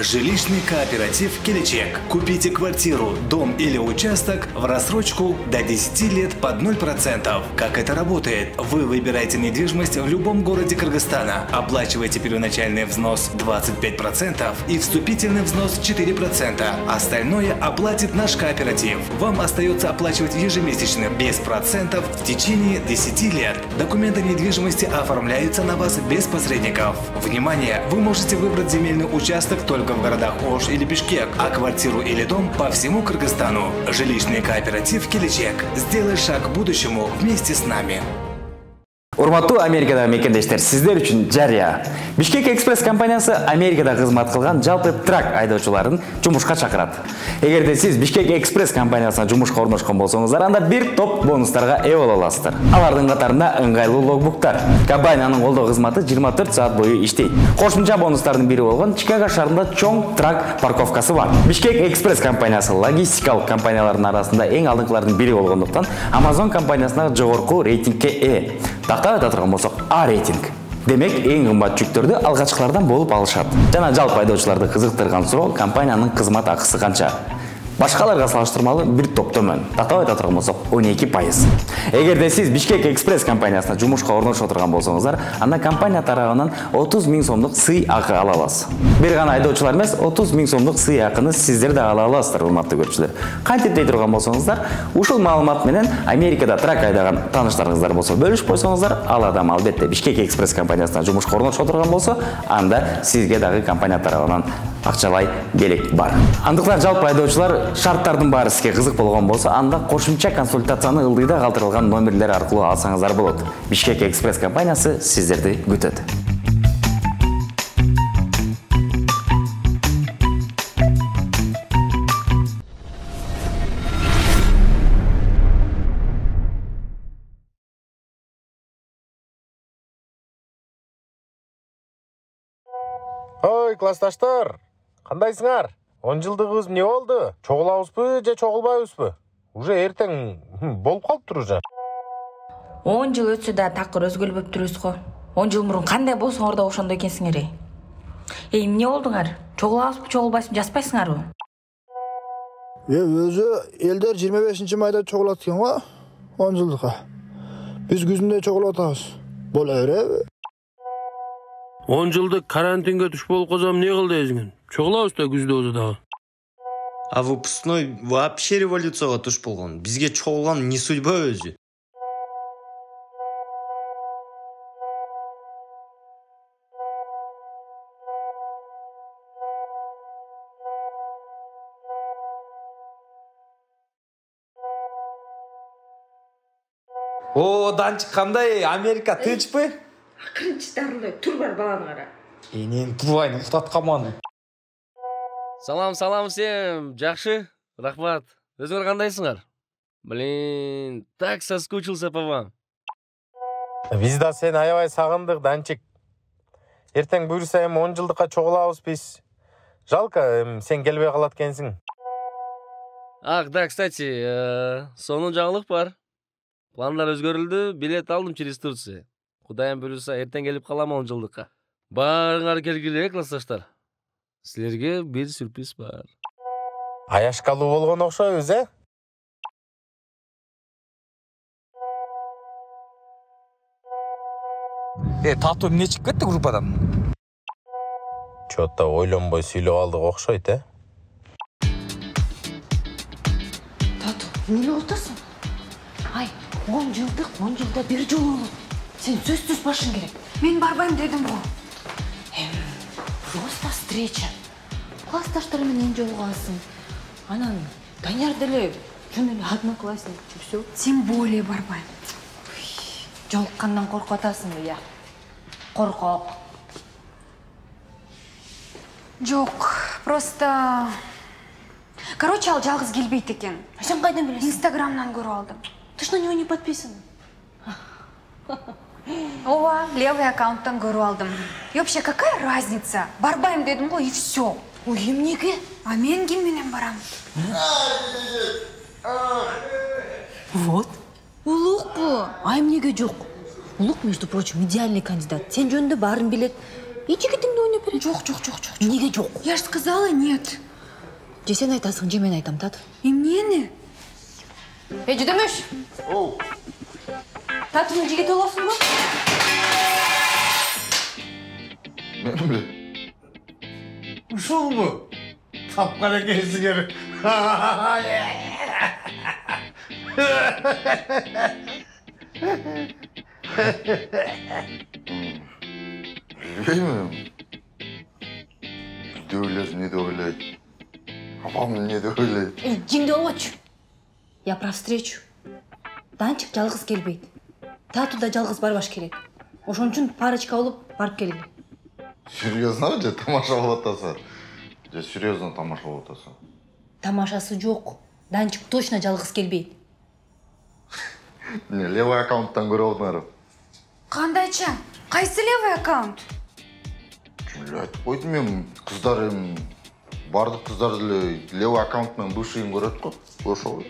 Жилищный кооператив «Келечек». Купите квартиру, дом или участок в рассрочку до 10 лет под 0%. Как это работает? Вы выбираете недвижимость в любом городе Кыргызстана, оплачиваете первоначальный взнос 25% и вступительный взнос 4%. Остальное оплатит наш кооператив. Вам остается оплачивать ежемесячно без процентов в течение 10 лет. Документы недвижимости оформляются на вас без посредников. Внимание! Вы можете выбрать земельный участок только в городах Ош или Бишкек, а квартиру или дом по всему Кыргызстану. Жилищный кооператив «Келечек». Сделай шаг к будущему вместе с нами. Урматтуу Америкадагы мекендештер, сиздер үчүн жарыя. Бишкек Экспресс компаниясы Америкада кызмат кылган жалпы трак айдоочуларын жумушка чакырат. Эгерде сиз Бишкек Экспресс компаниясына жумушка орношкон болсоңуздар, анда бир топ бонустарга ээ боло аласыздар. Алардын катарында ыңгайлуу логбуктар. Компаниянын колдоо кызматы 24 саат бою иштейт. Кошумча бонустардын бири болгон Чикаго шаарында чоң трак парковкасы бар. Бишкек Экспресс компаниясы логистикалык компаниялардын арасында эң алдыңкылардын бири болгондуктан Amazon компаниясына жогорку рейтингке ээ. Тактап турган болсок, А рейтинг. Демек, эң кымбат жүктөрдү алгачкылардан болуп алышат. Жана жалпы айдоочуларды кызыктырган суроо компаниянын кызмат акысы канча? Башкаларга салыштырмалуу бир топ төмөн. Тактап айта турган болсок, 12%. Эгерде сиз Бишкек Экспресс компаниясына жумушка орношо турган болсоңуздар, анда компания тарабынан 30 000 сомдук сый акы ала аласыз. Бир гана айдоочулар эмес, 30 000 сомдук сый акыны сиздер да ала аласыздар, урматтуу көрүүчүлөр. Кантип дей турган болсоңуздар, ушул маалымат менен Америкада трак айдаган тааныштарыңыздар болсо бөлүшүп койсоңуздар, ал адам албетте Бишкек Экспресс компаниясына жумушка орношо турган болсо, анда сизге дагы компания тарабынан акчалай белек бар. Андыктан жалпы айдоочулар шарттардын баары сизге кызык болгон болсо, анда кошумча консультацияны ылдыйда калтырылган номерлер аркылуу алсаңыздар болот. Бишкек Экспресс компаниясы сиздерди күтөт. Ой, классташтар, кандайсыңар? 10 жылдыгыбыз эмне болду? Чогулабызбы же чогулбайбызбы? Уже эртең болуп калыптыр уже. 10 жыл өтсө да такыр өзгөлбөп турубуз го. 10 жыл мурун кандай болсоңор да ошондой экенсиңер. Эмне болдуңар? Чогулабызбы, чогулбайсызбы, жазбайсыңарбы? Өзү элдер 25-майда чогулат экен го, 10 жылдыкка. Биз күзүндө чогулуп атабыз. Боло береби? 10 жылдык карантинге туш болуп калсам эмне кылды өзүңүн? Чогулабыз да күздө болсо дагы. А выпускной вообще революцияга туш болгон. Бизге чогулган не судьба өзү. О, Данчик, кандай? Америка тынчпы? Акырынчы дарылы тур бар баланы кара. Энен турбайын уктаткаман. Салам всем. Жакшы, рахмат. Өзүңөр кандайсыңар? Блин, так соскучился по вам. Биз да сени аябай сагындык, Данчик. Эртең буйрса 10 жылдыкка чогулабыз биз. Жалко, сен келбей калат экенсиң. Ах, да, кстати, сонун жаңылык бар. Пландар өзгөрүлдү, билет алдым через Турция. Кудайым буйруса, эртең келип калам 10 жылдыкка. Баарыңар келгиле, классташтар. Силерге бир сюрприз бар. Аяшкалуу болгон окшойбуз, Тату эмне чыгып кетти группадан? Чо-то ойлонбой сүйлөп алдык окшойт, Тату, эмне болуп атасың? Ай, 10 жылда бир жолу болот. Сен сөзсүз башың керек. Мен барбайм дедим го. Просто встреча. Классташтар менен жолугасың. Анан Данияр деле жөн эле одноклассник, всё. Тем более барбайм. Жолуккандан коркуп атасың, я. Коркок. Жок, просто... Короче, ал жалгыз келбейт экен. Сен кайдан билесиң? Инстаграмдан көрүп алдым. Ты ж на него не подписан? Ова, левый аккаунттан көрүп алдым. И вообще, какая разница? Барбайм дедим го, и все. Ой, эмнеге? А мен ким менен барам? Вот. Улук бу. А эмнеге жок? Улук, между прочим, идеальный кандидат. Сен жөнүндө баарын билет. жигитиңди ойноп берет. Жок. Неге жок? Я ж сказала нет. Же сен айтасың, же мен айтам, Тат. Эмнени? Жүдөмүш. Татыны жигит болосуңбу? Мен ушулбу? Тапкан экенсиңер. Bilmiyorum. Ne de öyle, ne de öyle. Babam ne de öyle. Жеңди болбочу. Я про встречу. Данчик жалгыз келбейт. Тату да жалгыз барбаш керек. Ошон үчүн парочка болуп барып келгиле. Серьезно же тамаша болуп атасың? Же серьезно тамаша болуп атасың? Тамашасы жок. Данчик точно жалгыз келбейт. Міне левый аккаунттан көріп отмарым. Кандайча? Кайсы левый аккаунт? Жүлі айтып қойдым мен, қыздар бардық қыздар левый аккаунтмен бывшийін көреді қой. Ошол.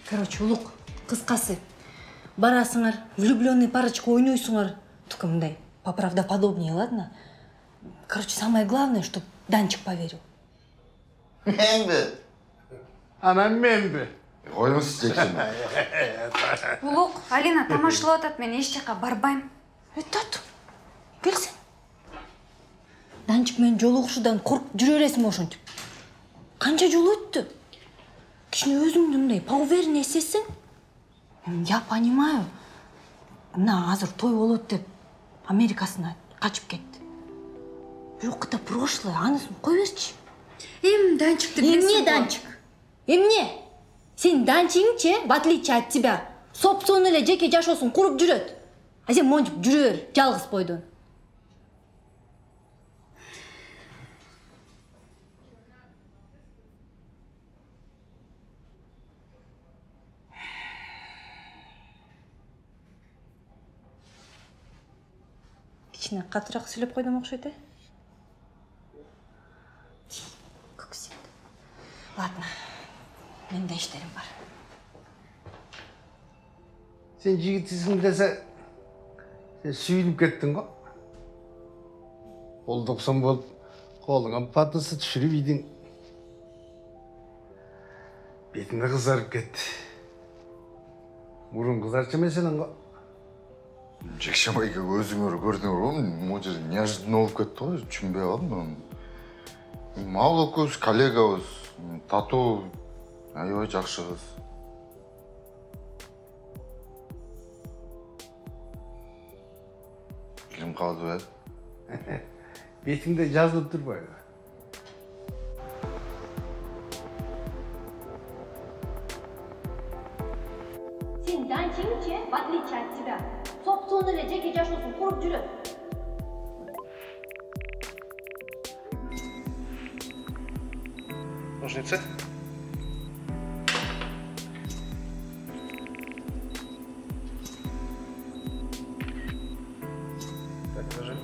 Короче, улук, кыскасы. Барасыңар, влюбленный парочка ойнойсуңар. Только мындай, поправдоподобнее, ладно? Короче, самое главное, чтоб Данчик поверил. Мен бе? Анам мен бе? Қойыңыз тексін. Улук, Алина тамашалап атат, мен эч жака барбайм. Тату, келсин. Данчик менен жолугушуудан коркуп жүрө бересиң ошентип. Канча жол өттү? Кичине өзүңдү мындай поуверенный эсесиң. Я понимаю. Мына азыр той болот деп Америкасына качып кетти. Бирок это прошлое, анысын кой берчи. Данчикти Эмне Данчик? Эмне? Сен Данчигиңчи, в отличие от тебя, собственно эле жеке жашоосун куруп жүрөт. А сен монтип жүрө бер, жалгыз бойдон. Кичине катыраак сүйлөп койдум окшойт, э? Көксет. Ладно, менде иштерим бар. Sen жигитсиң десе, сен сүйүнүп кеттиң го. Олдуксон болуп, колуңа патысы түшүрүп ийдиң. Бетиңе кызарып кетти. Мурун кызарчы эмесенен го. Жекшемайга өзүңөр көрдүңөр го, могу жерде неожиданно болуп кетти го, түшүнбөй калдым. Мал экөөбүз коллегабыз, татуу, аябай жакшы кыз. Ким калды бе? Бетиңде жазылып турбайбы? Сен Данчигиңчи, в отличие от тебя, собственно эле жеке жашоосун куруп жүрөт. Ножницы? Так, держи.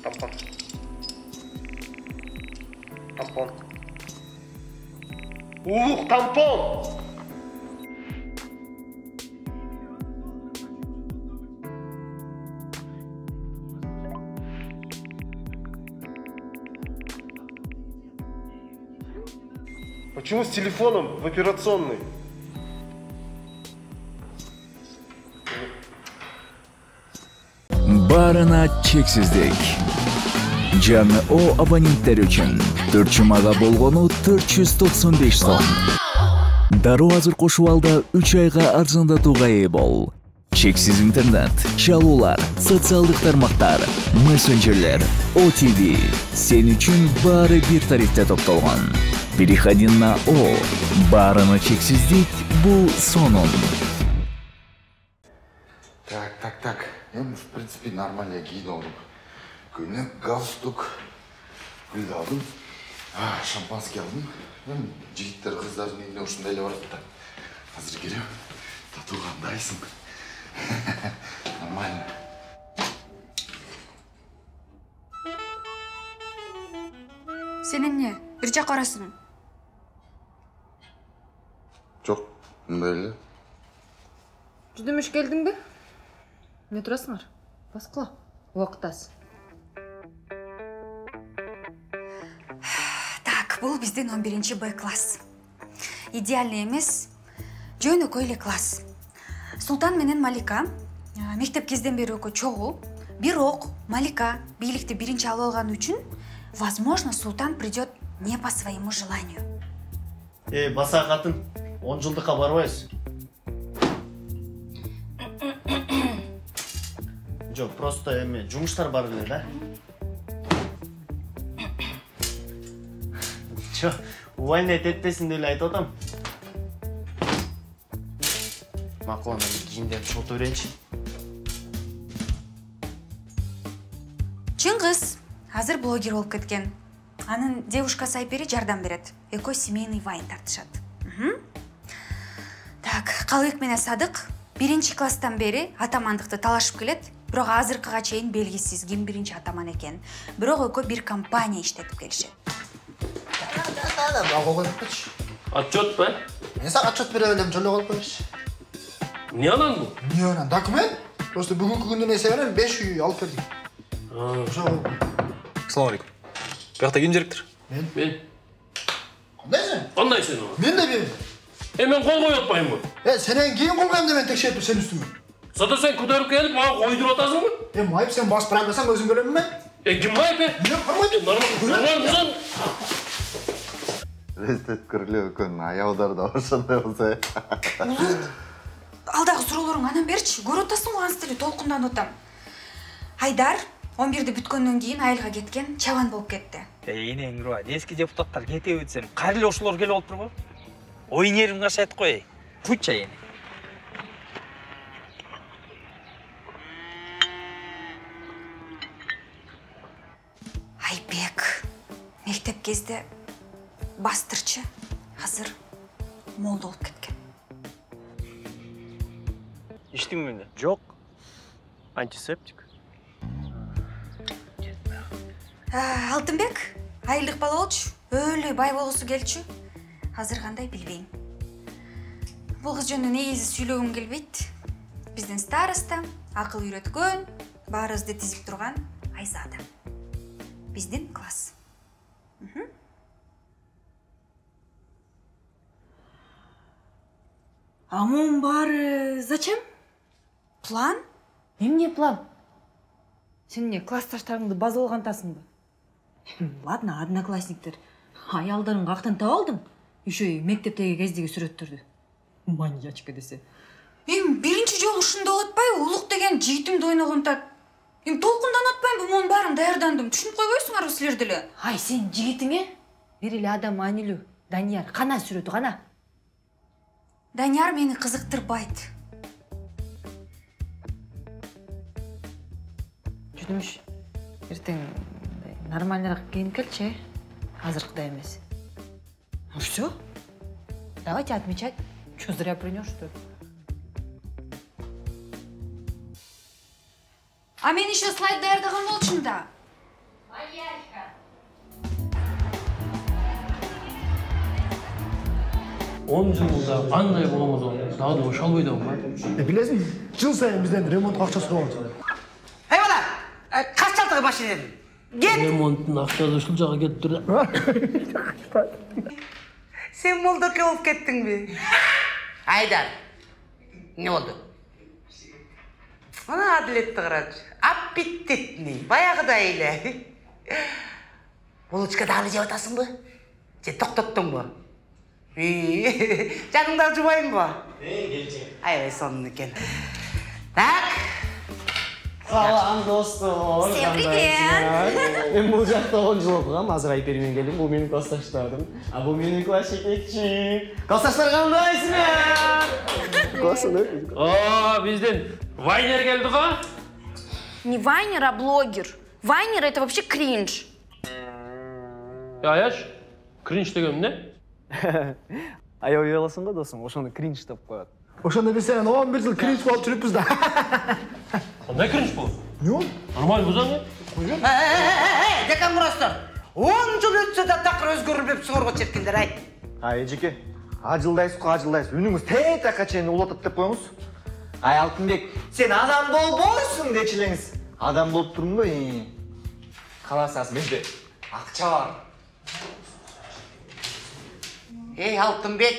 Тампон. Тампон. Улук, тампон! Почему с телефоном в операционной? Баарына чексиздик. Жаңы О абоненттер үчүн 4 жумага болгону 495 сом. Дароо азыр кошуп алда 3 айга арзандатууга ээ бол. Чексиз интернет, чалуулар, социалдык тармактар, мессенджерлер, OTV. Сен үчүн баары бир тарифте топтолгон. Переходи на О. Баарына чексиздик бул сонун. Так. В принципе, нормально кийин алдым. Көйлек, галстук, гүл алдым. Шампанский алдым. Жігіттер қыздардың үйіне ушундай эле барат да. Азыр келем. Тату кандайсың? Нормально. Сен эмне? Бир жак барасың? Жок, мындай эле. Жүдөмүш келдиңби? Не турасыңар? Баскыла. Убакыт аз. Так, бул биздин 11-Б класс. Идеальный эмес, жөнөкөй эле класс. Султан менен Малика мектеп кезден бери экөө чогуу. Бирок Малика бийликти биринчи алып алган үчүн, возможно, Султан придет не по своему желанию. Баса катын, 10 жылдыкка барбайбыз. Жок, просто эме жумуштар бар эле да. Жок, увольнять этпесин деп эле айтып атам. Макул, ана кийимдерди чогултуп берейинчи. Чыңгыз азыр блогер болуп кеткен. Анын девушкасы Айпери жардам берет. Экөө семейный вайн тартышат. Так, Калыбек менен Садык 1-чи класстан бери атамандыкты талашып келет. Бирок азыркыга чейин белгисиз ким биринчи атаман экен. Бирок экөө бир компания иштетип келишет. Отчет па? Мен сага отчет бере берем, жолу калып коюш. Не анан бул? Не анан? Документ? Просто бүгүнкү күндүн эсебинен 5 үй алып бердик. Assalamu alaikum. Бияқта ким директор? Мен. Кандайсың? Кандай сен ол? Мен де мен. Мен кол коюп атпаймынбы? Сенен кийин кол коем деп мен текшерип сен үстүмө. Зато сен көтөрүп келип мага койдуруп атасыңбы? Майып сен басып барбасаң өзүң көрөмүн мен. Ким майып? Мен бармайм. Рестеткерлөө өкөн аялдарда ошондой болсо. Алдагы суроолоруң анан берчи. Көрүп атасың го ансы деле толкунданып атам. Айдар 11-ди бүткөндөн кийин айылга кеткен, чабан болуп кетти. Эне Эңгүрбай, эски депутаттар кете өтсем, кайра эле ошолор келип отурбу? Ой нервин кашайт кой. Куча эне. Айбек, мектеп кезде бастырчы, азыр молдо болуп кеткен. Иштиңби менде? Жок. Антисептик. Алтынбек, айылдык бала болчу, өлө бай болгусу келчү. Азыр кандай билбейм. Бул кыз жөнүндө негизи сүйлөгүм келбейт. Биздин староста, акыл үйрөткөн, баарыбызды тизип турган Айзада. Биздин класс. А мунун баары зачем? План? Эмне план? Сен не, классташтарыңды базалгантасыңбы? Ладно, одноклассниктер. Аялдарын кактан таап алдың? Еще и мектептеги кездеги сүрөттөрдү. Маньячка десе. Биринчи жолу ушундай болуп атпайбы? Улук деген жыйтымды ойногонтат. Толкунданып атпаймынбы? Монун баарын даярдандым. Түшүнүп койбойсуңарбы силер деле? Ай, сен жигитиңе бир эле адам анилүү. Данияр, кана сүрөтү, кана. Данияр мени кызыктырбайт. Жүдүмүш, эртең нормальныраак кийинип келчи, азыркыдай эмес. Ну всё, давайте отмечать. Чё зря принёс, что ли? А мен еще слайд даярдаган болчумун да. Он жылда кандай болмосо дагы да ошол бойдомун ба? Билесиң, жыл сайын бизден ремонт акча сурап атат. Эй бала, каш жалтыры машинем. Кет. Ремонттун акчасы ушул жака кетиптир да. Сен молдоке болуп кеттиңби? Айдар. Не болду? Ана Адилетти карачы. Аппетитный, баягыдай эле. Булочка дагы жеп атасыңбы? Же токтоттуңбу? Жаныңда жубайынбы? Келчи. Аябай сонун экен. Так. Салам достор. Всем привет. Мен бул жакта 10 жыл окугам, азыр Айпери менен келдим. Бул менин классташтарым. А бул менин класс жетекчи. Классташтар кандайсыңар? Классында. Бизден вайнер келди го. Не вайнер, а блогер. Вайнер это вообще кринж. Аяш, кринж деген эмне? Аял уяласың ғой досым, ошоны кринж деп коет. Ошондо биз сен 11 жыл кринж болуп жүрүппүз да. Кандай кринж бул? Эмне? Нормально бузаңы? Декан Мурастар, 10 жыл өтсө да такыр өзгөрүлбөп сорго четкендер ай. Эжеке, ажылдайсыз го, ажылдайсыз. Үнүңүз тетакка чейин улатып деп коюңуз. Ай Алтынбек, сен адам болбойсуң дечилеңиз. Адам болуп турмун го. Каласаңыз менде акча бар. Эй, Алтынбек,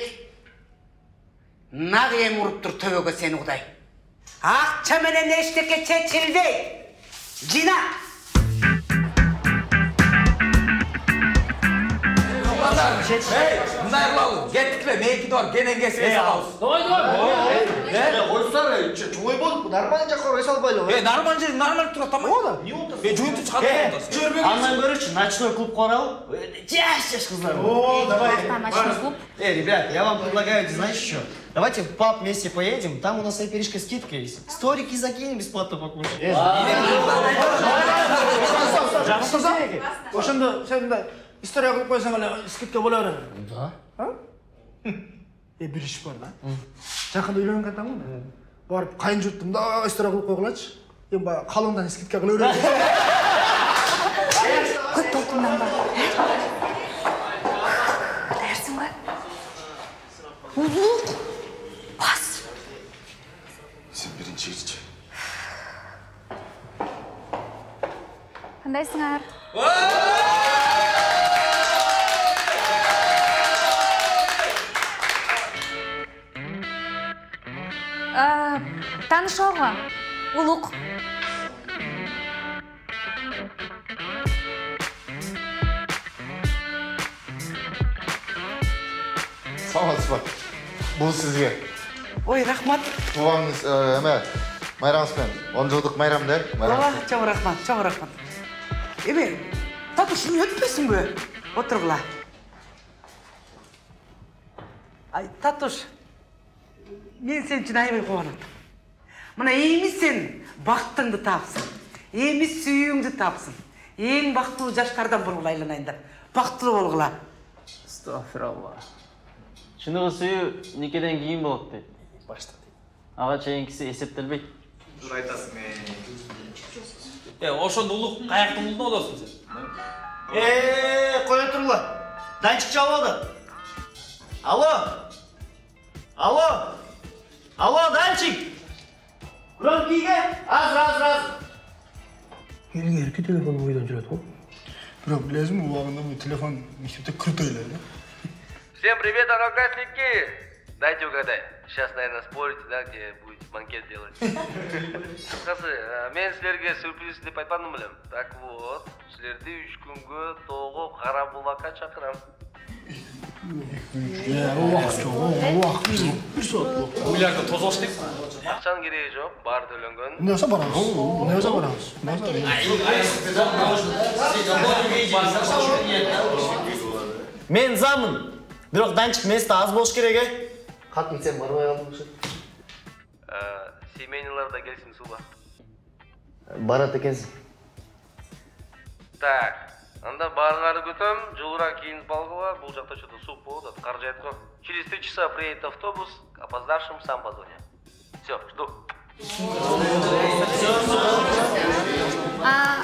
наг эм уруп тур төбөгө сени Кудай. Акча менен эчтеке чечилбейт. Жина. Мындай кылалы, кеттикле, мейки бар, кенен кесип салабыз. Койсуңар, чоңой болуп, нормально жакка эс албайлы. Нормально жер, нормально турат, тамак. Оода. Жуйнтуп чыгат. Андан көрөчү, ночной клуб куралы. Жаш кыздар. О, давай. Ночной клуб. Ребят, я вам предлагаю, знаешь что? Давайте в паб вместе поедем, там у нас оперишка скидка есть. Сторики закинем, бесплатно покушать. Ошондо сен мындай история кылып койсоң эле скидка боло берет. Да. Бир иш бар да. Жакында үйлөнгөн атам го. Барып кайын журтумда история кылып койгулачы. Эми баягы калыңдан скидка кыла берет. Көп толкунданба. Дайырсың ба? Улук. Бас. Сен биринчи иччи. Кандайсыңар? Танышууга. Улук. Саламатсыз ба? Бул сизге. Ой, рахмат. Туугаңыз эме майрамыңызбен 10 жылдык майрам да? Чоң рахмат, чоң рахмат. Эме, Татуш, өтпөсүңбү? Отургула. Ай, Татуш, мен сен үчүн аябай кубанып. Мына эми сен бактыңды тапсың, эми сүйүүңдү тапсың. Эң бактылуу жаштардан болгула айланайын деп. Бактылуу болгула. Астагфиралла. Чыныгы сүйүү никеден кийин болот дейт. Башта дейт. Ага чейинкиси эсептелбейт. Туура айтасың. Ошондо улук каяктын улуна болосуң сен? Кое тургула. Данчик чалып алды. Алло, Данчик. Громкийге азыр. Менин эрке телефонум ойдон жүрөт го. Бирок билесиңби, убагында бул телефон мектепте крутой эле. Всем привет, одноклассники! Дайте угадай. Сейчас, наверное, спорите, да, где будете банкет делать. Кысқасы, мен силерге сюрприз деп айтпадым белем. Так вот, силерди 3 күнгө тоого Кара Булакка чакырам. Уйларды тозош деп. Акчанын кереги жок, баары төлөнгөн. Эмне болсо барабыз. Мен замын. Бирок Данчик место аз болуш керек, Катын сен барбай калдың. Семейныйларда келсин суба. Барат экенсиң. Так, анда баарыңарды күтөм, жылуураак кийинип алгыла, бул жакта что-то суп болот, кар жаат го. Через 3 часа приедет автобус, опоздавшим сам позвоню. Всё, жду.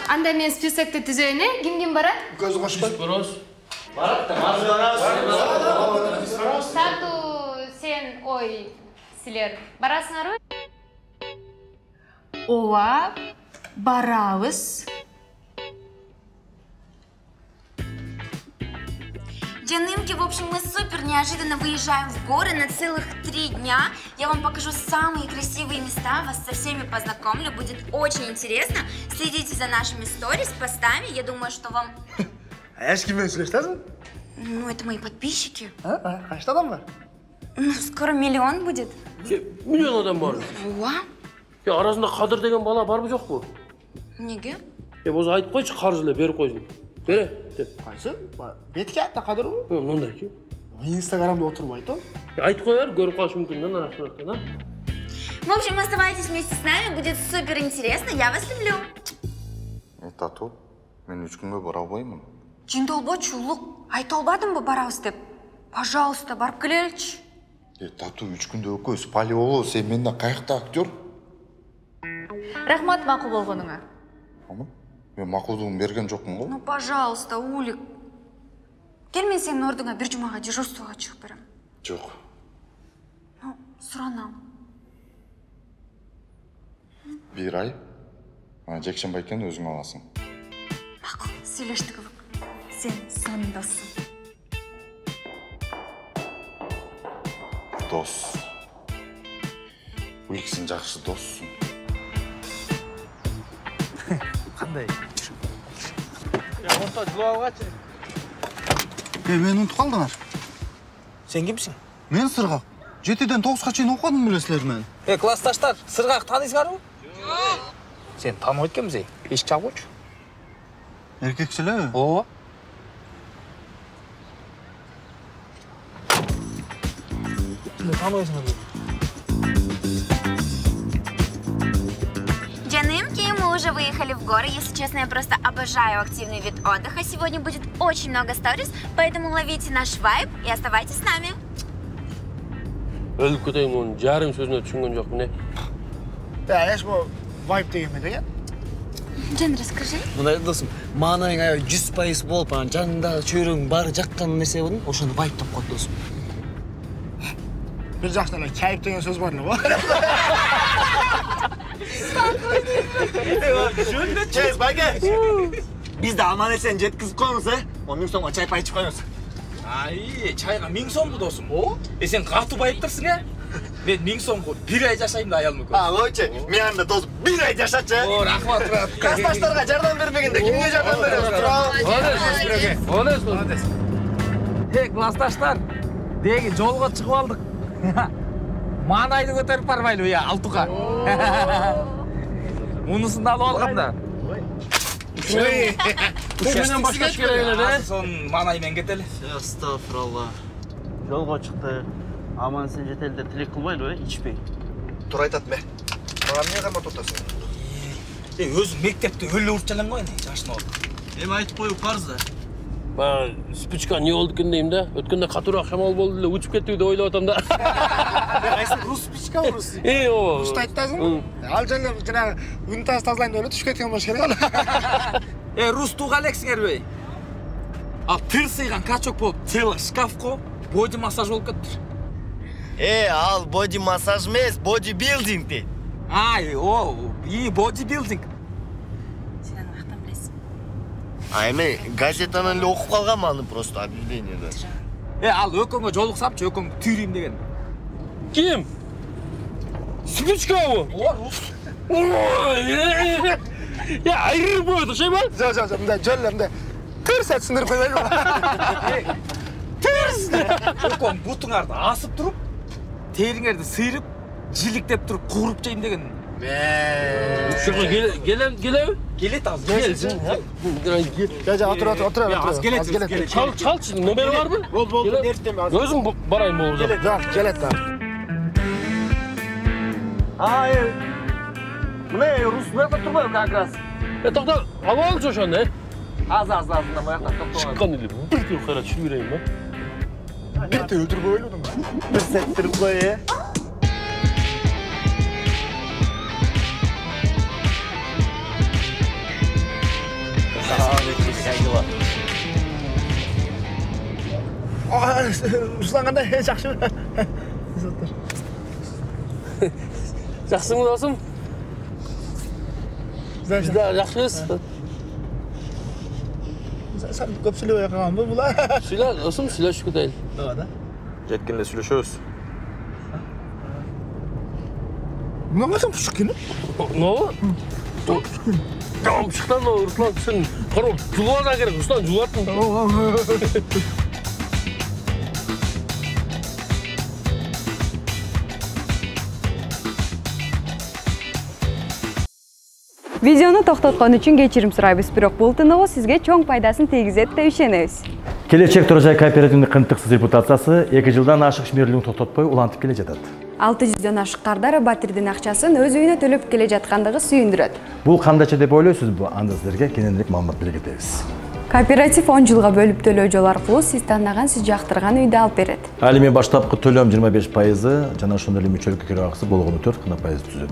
Анда мен списокты түзөйүн, ким барат? Көз кошпой. Барат да, барабыз. Тату, сен, ой, силер барасыңарбы? Ооба, барабыз. Жанымки, в общем, мы супер неожиданно выезжаем в горы на целых 3 дня. Я вам покажу самые красивые места, вас со всеми познакомлю. Будет очень интересно. Следите за нашими сторис, постами. Я думаю, что вам... А я с кем слышал? Ну, это мои подписчики. А что там бар? Ну, скоро 1 миллион будет. Миллион адам бар. Ооба. Арасында Кадыр деген бала барбы жокпу? Неге? Өзү айтып койчу, каржылай берип койсун. Бере деп. Кайсы? Бетке атта Кадырбы? Мындай ки. Инстаграмда отурбайт о. Айтып коер, көрүп калышы мүмкүн да, нарашыракта, да? В общем, оставайтесь вместе с нами, будет супер интересно. Я вас люблю. Тату, мен 3 күнгө бара албаймын. Жинді болбочу, Улук. Айта албадым ба барабыз деп? Пожалуйста, барып келеличи. Тату 3 күндө экөөбүз пали болобуз, сен менден каякта актер? Рахмат макул болгонуңа. Мен макулдугун берген жокмун го. Ну, пожалуйста, Улик. Кел, мен сенин ордуңа бир жумага дежурствого чыгып берем. Жок. Ну, суранам. Бир ай. Жекшембай экен өзүң аласың. Макул, сүйлөштүк, Улук. Сен сондосуң. Дос. Улик, сен жакшы доссуң. Кандай? Орто жылып алгачы. Мени унутуп калдыңар. Сен кимсиң? Мен Сыргак. 7-ден 9га чейин окудум билесиздер мен. Классташтар, Сыргак таанысыңарбы? Сен тааныбайт экенбиз, эшик чабычы. Эркекчи элеби? Ооба. Жанымки, мы уже выехали в горы. Если честно, я просто обожаю активный вид отдыха. Сегодня будет очень много сторис, поэтому ловите наш вайб и оставайтесь с нами. Өлүп кетейин, мунун жарым сөзүнө түшүнгөн жокмун, эш бу вайб деген эмне деген? Жан, расскажи. Мындай досум, маанайың аябай 100% болуп, анан жаныңдагы чөйрөгүң баары жаккан нерсе болду, ошону вайб деп коет досум. Бир жактан эле кайып деген сөз бар эле го. Чез байке. Биз да аман эсен жеткизип коебуз, 10 сомго чай пай ичип коебуз. Ай, чайга 1000 сомду досум. Сен катуу байыптырсың, Мен 1000 сомго 1 ай жашайм да аялым көп. Койчу, мен анда досум 1 ай жашачы. Рахмат, брат. Классташтарга жардам бербегенде кимге жардам беребиз? Молодец. Классташтар, деги жолго чыгып алдык. Маанайды көтөрүп барбайлыбы, алтука. Мунусун да алып алгам да. Менен башташ керек эле, Сон маанай менен кетели. Астагфиралла. Жолго чыкты. Аман сен жетели деп тилек кылбайлыбы, ичпей. Тура айтат бе. Мага эмне камат отосуң? Өзүң мектепте өлө урчу элең го, жашын болду. Эми айтып коюп парыз да. Баягы спичка не болду экен дейм да. Өткөндө катуураак шамал болду эле, учуп кеттиби деп ойлоп атам да. Кайсы рус спичка рус? Ооба. Рус айтасың? Ал жерде жанагы унитаз тазалайын деп эле түшүп кеткен болуш керек ал. Рус тууга элексиңерби? Ал тир сыйган качок болуп, целый шкафко боди массаж болуп кетти. Ал боди массаж эмес, боди билдинг дейт. Боди билдинг. Сен аны каяктан билесиң? Эми газетанан эле окуп калгам аны просто объявлениеде. Ал өкөнгө жолуксапчы, өкөнгө түйрейм деген. Ким? Спичкабы? Рус. Айрып коёду, şey бар? Жок, мындай жөн эле мындай тырс түсүндүрүп койбойлубу? Тырс! Өкөң бутуңарды асып туруп, териңерди сыйрып, жиликтеп туруп кууруп жейм деген. Келеби? Келет аз. Келсин. Отура. Az келет. Чалчы, номери барбы? Болду, эртең аз. Өзүм барайын болду. Жок, келет да. Мына рус буякта турбайбы как раз? Токто, алып алчы ошону, Аз-аздан буякта токтогон. Чыккан эле бир тил кара түшүп берейин ба? Бир өлтүрүп ойлодум. Бир сеттирип кой, Руслан кандай? Жакшыбы? Жакшымы досум? Биз да жакшыбыз. Sen көп сүйлөбөй калганбы була? Сүйлө, досум, сүйлөшүп кетейин. Ооба да. Жеткенде сүйлөшөбүз. Мынга сен пушкин? Ноо? Шықтан Руслан сен қарап жуылуына керек, Руслан жуылатын. Видеону токтоткон үчүн кечирим сурайбыз, бирок бул тыноо сизге чоң пайдасын тийгизет деп ишенебиз. Келечек Турак Жай кооперативдин кынтыксыз репутациясы 2 жылдан ашык ишмерлигин токтотпой улантып келе жатат. 600дөн ашык кардар Батирдин акчасын өз үйүнө төлөп келе жаткандыгы сүйүндүрөт. Бул кандайча деп ойлойсузбу? Анда сиздерге кененирээк маалымат бере кетебиз. Кооператив 10 жылга бөлүп төлөө жол аркылуу сиз тандаган, сиз жактырган үйдү алып берет. Ал эми баштапкы төлөм 25%, жана ошондой эле мүчөлүккө кирүү акысы болгону 4% түзөт.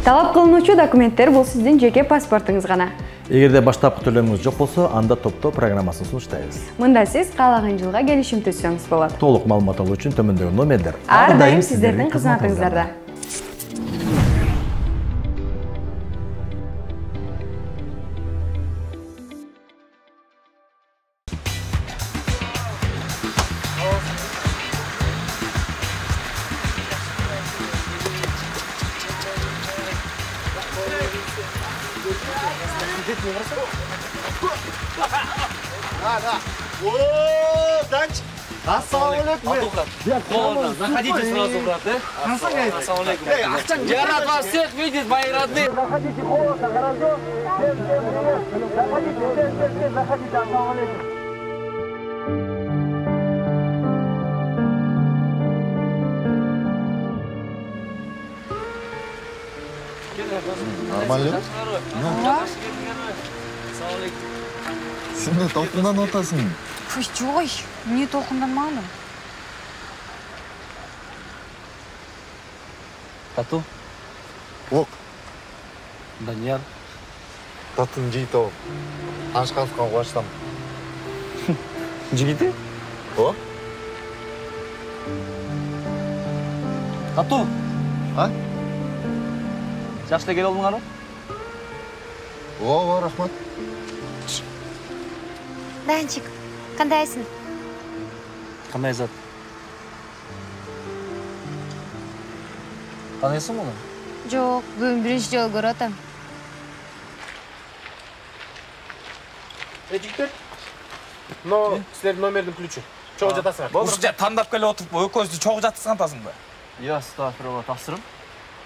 Талап кылынуучу документтер бул сиздин жеке паспортуңуз гана. Эгерде баштапкы төлөмүңүз жок болсо, анда топтоо программасын сунуштайбыз. Мында сиз каалаган жылга келишим түзсөңүз болот. Толук маалымат алуу үчүн төмөндөгү номерлер ар дайым сиздердин кызматыңыздарда. Данчик, ассалаумалейкум. Заходите сразу, брат, Ассалаумалейкум. Я рад вас всех видеть, мои родные. Заходите, холодно, хорошо? Всем привет. Заходите, заходите, ассалаумалейкум. Нормально? Сен де толқыннан отасың. Ой, не толқынданмадым. Тату? Оқ. Данияр. Татын жейт ау. Ашқасқан қуаштам. Жигити? О? Тату? А? Жакшы кел олдуңарбы? О, рахмат. Данчик, кандайсың? Кандай зат? Танысың муну? Жок, бүгүн биринчи жолу көрүп атам. Жигиттер, мына силердин номердин ключу. Чогуу жатасыңар. Ушунча тандап келип отуруп, экөөбүздү чогуу жаткызган атасыңбы? Астагфирулла, тапсырым.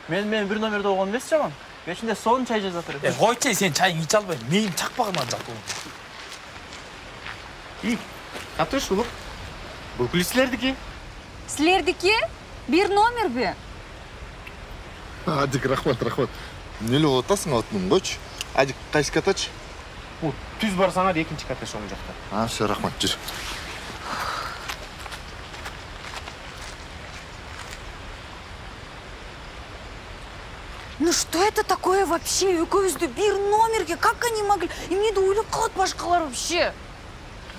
Мен бир номерде болгон эмес жаман. Кечинде сонун чай жазып атыр. Койчу, сен чайыңды иче албайсың. Мээң чакпагыман жакты. Катыш улук. Бул гүл силердики? Силердики? Бир номерби? Адик, рахмат. Неле отасың алтыным койчу. Адик, кайсы катач? Түз барсаңар экинчи катта оң жакта. Все, рахмат, жүр. Ну что это такое вообще? Экөөбүздү бир номерге как они могли? Эмнеди ойлоп калат башкалар вообще?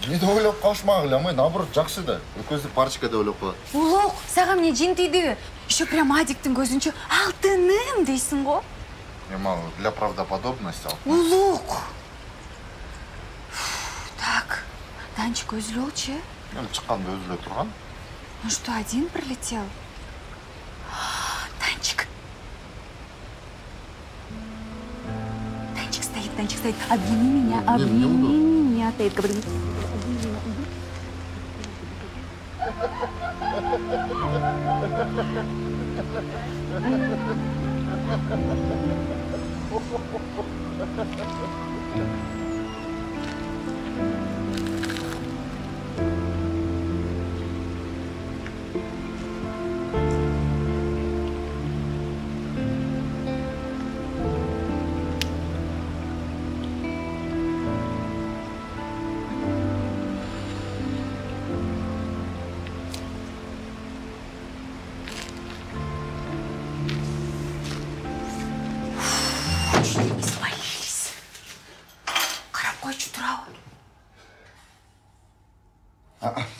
Эмнеди ойлоп калышмагыла, наоборот, жакшы да. Экөөбүздү парочка деп ойлоп калат. Улук, сага эмне жин тийдиби? Еще прям Адиктин көзүнчө алтыным дейсиң го? Эми для правдоподобности ал. Улук. Так, Данчик өзүлөчү? Эми чыкканда өзүлө турган. Ну что, один прилетел? Данчик. Данчик стоит. Обними меня. Стоит, говорит.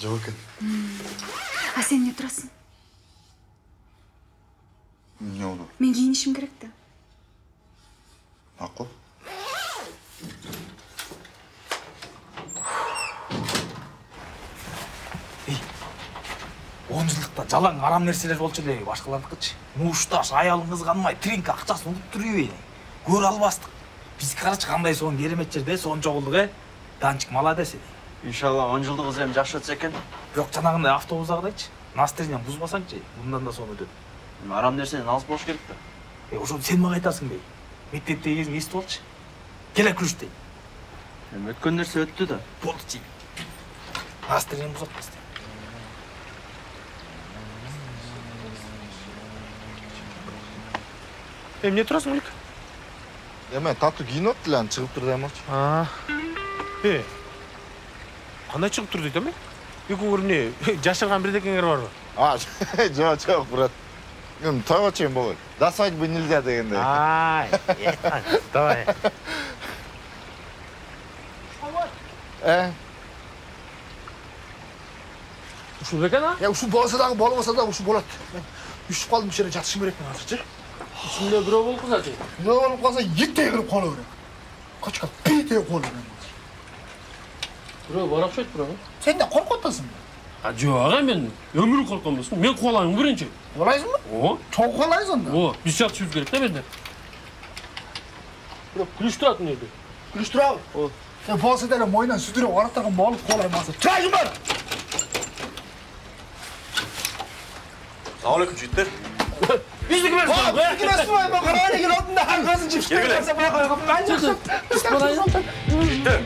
Жок экен. А сен эмне турасың? Эмне болду? Мен кийинишим керек да. Макул. Он жылдыкта жалаң арам нерселер болчу эле башкалардыкычы. Мушташ, аялын кызганмай, тринка акчасын унуп туруп көрө албастык. Биз карачы кандай сонун керемет жерде сонун чогулдук, Данчик молодец. Иншалла 10 жылдыгыбыз эми жакшы өтсө экен. Бирок жанагындай автобустагыдайчы. Настырынан бузбасаңчы, мындан да сонун өтөт. Арам нерседен алыс болуш керек да. Ошону сен мага айтасың бей. Мектептеги кезиң эсип алчы. Келе күрүштей. Эми өткөн нерсе өттү да. Болдучу. Настырынан бузатпас. Эмне турасың, Улик? Эме, тату кийинип атты, чыгып тур демакчы. Кандай чыгып тур дейт эме? Экөөңөр эмне жашырган бирдекеңер барбы? Жок, брат. Тойго чейин болот. До свадьбы нельзя дегенде. Давай. Ушул бекен, а? Ушул болсо дагы болбосо да ушул болот. Мен үшүп калдым, ушул жерде жатышым керекмин азырчы. Ушунда бирөө болуп калсачы. Бирөө болуп калса, еттей кирип кала берем. Кочка, биртей кала берем. Бирөө бар окшойт, бирөө. Сен да коркуп атасың. Жок, мен өмүрү корком эмесмин. Мен кубалайм биринчи. Кубалайсыңбы? Ооба. Чоң кубалайсың да. Биз жатышыбыз керек да менде. Бирөө күлүш турат эмне? Күлүш турабы? Сен болсо деле мойнан сүдүрүп араттаган малып кубалайм азыр. Чыгайын бар. Assalamualaikum жигиттер. Биздики эмес. Биздики эмес, мен карабан экен алдында аркасын жипштеп калса бара койгом. Мен жакшы. Жигиттер.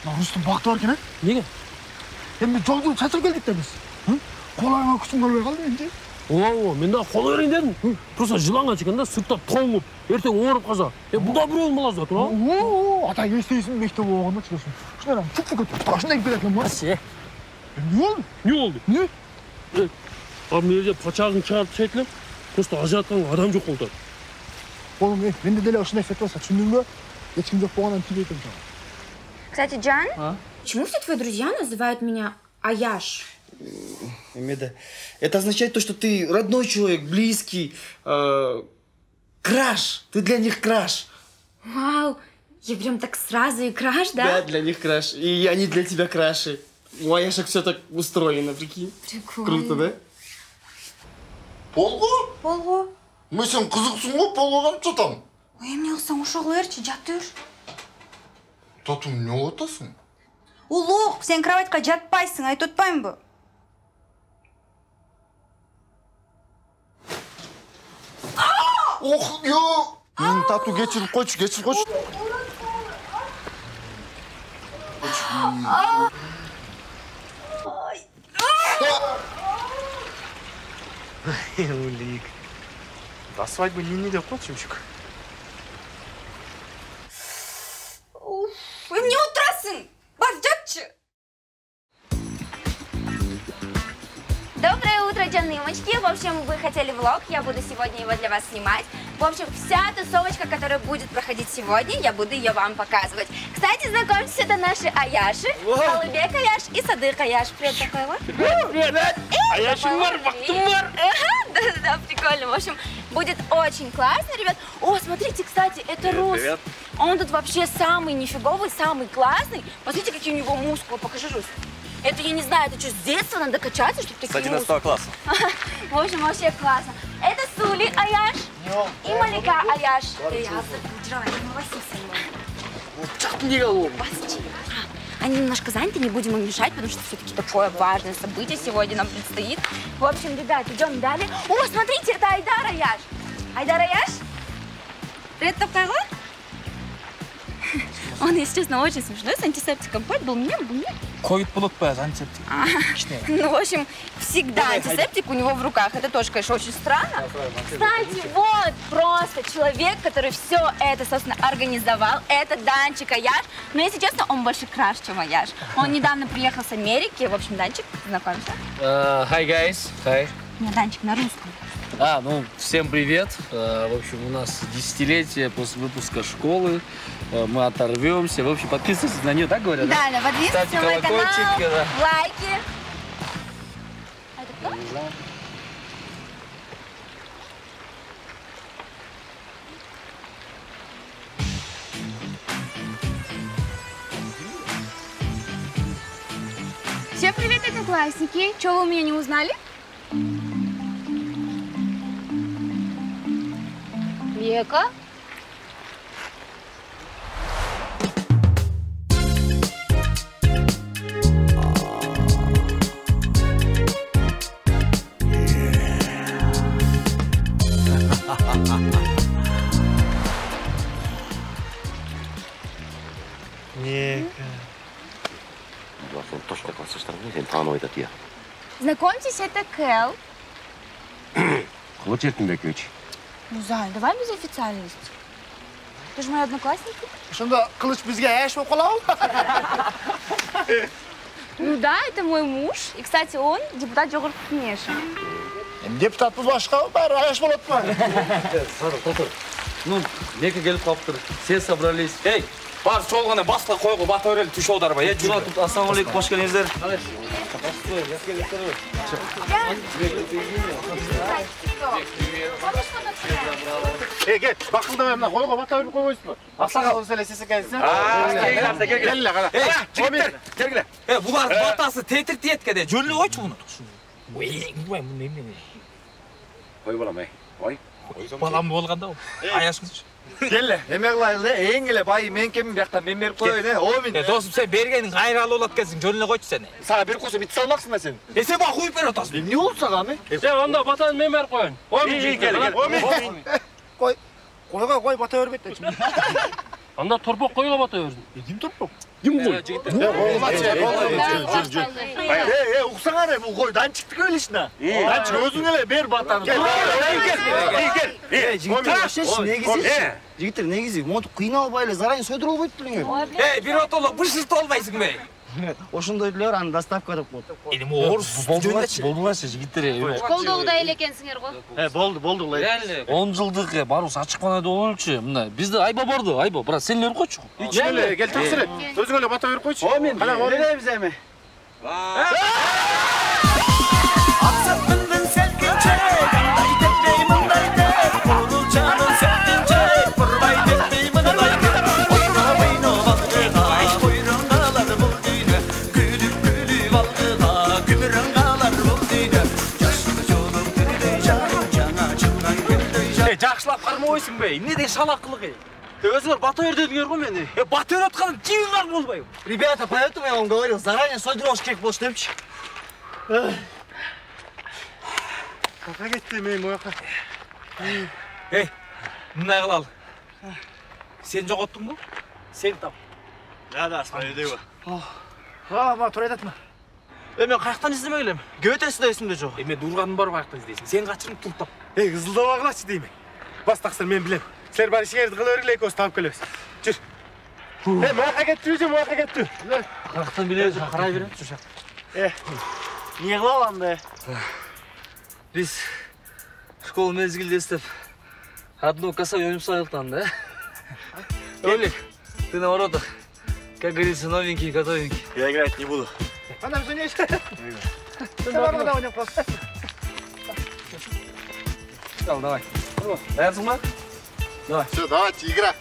Рустам бакты бар экен, а? Неге? Эми жолду чачырып келдик да биз. Колаңа күчүм калбай калды менчи. Ооба, мен дагы кол берейин дедим. Просто жылаңга чыкканда сыртта тоңуп, эртең ооруп калса. Буда бирөө малаз да тура. Ата эстейсиң мектеп окуганда чыгасың. Ушундан чукчу көтүп башында кип берет экен. Асе. Эмне болду? Не болду? Не? А мен жерде пачагын чыгарып ташайт элем. Просто ажыраткан адам жок болду. Оğlum, менде деле ушундай сет болсо, түшүндүңбү? Эч ким жок болгондон тийбейт экен. Кстати, Джан, почему все твои друзья называют меня Аяш? Меда, это означает то, что ты родной человек, близкий, краш. Ты для них краш. Вау, я прям так сразу и краш, да? Да, для них краш. И они для тебя краши. У Аяшек все так устроено, прикинь. Прикольно. Круто, да? Полго? Полго. Мен сен кызыксың го, полгодан жатам. Эмне кылсаң ошого берчи, жат тур. Тату, эмне болуп атасың? Улук, сен кроватька жатпайсың, айтып атпаймынбы? Ох, ё! Мени тату кечирип койчу, кечирип койчу. Улик. До свадьбы не деп коет чүмчүк. Эмне отурасың? Бар, жатчы. Доброе утро, Джанымочки. В общем, вы хотели влог, я буду сегодня его для вас снимать. В общем, вся тусовочка, которая будет проходить сегодня, я буду ее вам показывать. Кстати, знакомьтесь, это наши Аяши. Алыбек Аяш и Садык Аяш. Привет, такой вот. Привет. Аяшим бар, бактым бар. Да, прикольно. В общем, будет очень классно, ребят. О, смотрите, кстати, это Рус. Привет. Он тут вообще самый нифиговый, самый классный. Посмотрите, какие у него мускулы. Покажи, Рус. Это, я не знаю, это что, с детства надо качаться, чтобы такие... С 11 класса. В общем, вообще классно. Это Сули Аяш и Малика Аяш. Они немножко заняты, не будем им мешать, потому что все-таки такое важное событие сегодня нам предстоит. В общем, ребят, идем далее. О, смотрите, это Айдар Аяш. Айдар Аяш? Привет, Топкайло. Он, если честно, очень смешной, с антисептиком. Хоть был мне. Ковид болот баягы антисептик. Ну, в общем, всегда антисептик у него в руках. Это тоже, конечно, очень странно. Кстати, вот просто человек, который все это, собственно, организовал. Это Данчик Аяш. Но, если честно, он больше краш, чем Аяш. Он недавно приехал с Америки. В общем, Данчик, знакомься. Hi, guys. Hi. Нет, Данчик на русском. Ну, всем привет. В общем, у нас десятилетие после выпуска школы. Мы оторвемся. В общем, подписывайтесь на нее, так говорят? Да, подписывайтесь на мой канал, лайки. А это кто? Всем привет, одноклассники. Чего вы меня не узнали? Века? точно классташтарым, сен таанып айтат ия. Знакомьтесь, это Кэл. Кылыч Эркинбекович. Ну, Зай, давай без официальности. Ты же мой одноклассник. Ошондо Кылыч бизге эш болуп калабы? Ну да, это мой муж. И, кстати, он депутат Жогорку Кеңеши. Депутат башка, баары аяш болот му? Татур. Ну, неке келип калыптыр. Все собрались. Эй, бар чогулгана баска койго бата өрелип түшүп аударба. Жулатып, ассалам алейкум, кош келиңиздер. Кет, бакылдабай мына койго бата өрүп койбойсузбу? Аксакал элестесе экенсиң. Келе кара. Жигиттер, келгиле. Булардын батасы тетир тиеткеде. Жөнүнө койчу муну. Кой балам, ой. Балам болгондо аяшыңчы. Келе, эме кылайлы, эң эле бай мен кемин бияктан мен берип коеюн, Омин. Досум, сен бергениң кайралуу болот экенсиң, жөнүнө койчу сени. Сага бир кусу бит салмаксың сен. Сен бак куюп берип атасың. Эмне болду сага, ами? Анда батаны мен берип коеюн. Омин, Кой, койго кой бата өрбөйт дечи. Анда торпок койго бата өрсүн. Ким торпок? Ким кой? Уксаңар, бул кой данчыктыкы белишина. Данчык өзүң эле бер батаны. Жигиттер, негизи монтип кыйналбай эле заранее сойдуруп албайт белеңер. Бир отоло бышыртып албайсың бе? Ошондой эле аны доставка деп коет. Эми орус Болдулачы жигиттер. Школдогудай эле экенсиңер го. Болду. 10 жылдык барыбыз ачыкканада болчу. Мына бизде Айба борду. Айба, брат, сен өрүп койчу. Келе, кел таксыр. Өзүң эле бата өрүп койчу. Омин, беребиз эми. Жакшылап кармабайсың бе? Эмне деген шалакылык эй? Өзүңөр бата өр дедиңер го мени. Бата өр атканын жибиң кар болбойбу? Ребята, поэтому я вам говорил, заранее сойдуруш керек болчу депчи. Кака кетти мен мояка. Эй, мындай кылалы. Сен жоготтуңбу? Сен тап. Да, справедливо. Ма, тура айтатма. Мен каяктан издемек элем? Көбөтөсү да эсимде жок. Эме дурганым бар, каяктан издейсиң? Сен качырып туруп тап. Эй, кызылдабагылачы дейм. Бас таксыр мен билем. Силер бар ишиңерди кыла бергиле, экөөбүз таап келебиз. Жүр. Мояка кеттү, мояка кеттү. Каяктан билебиз, карай берем. Жушак. Эмне кылалы анда? Биз школа мезгилде иштеп одно косой ойнуп салыктан да. Олег, ты на воротах. Как говорится, новенький, готовенький. Я играть не буду. Ана бизде не иш? Давай, ойнап калсın. Давай. Даярсың ба? Давай. Все, давайте, игра.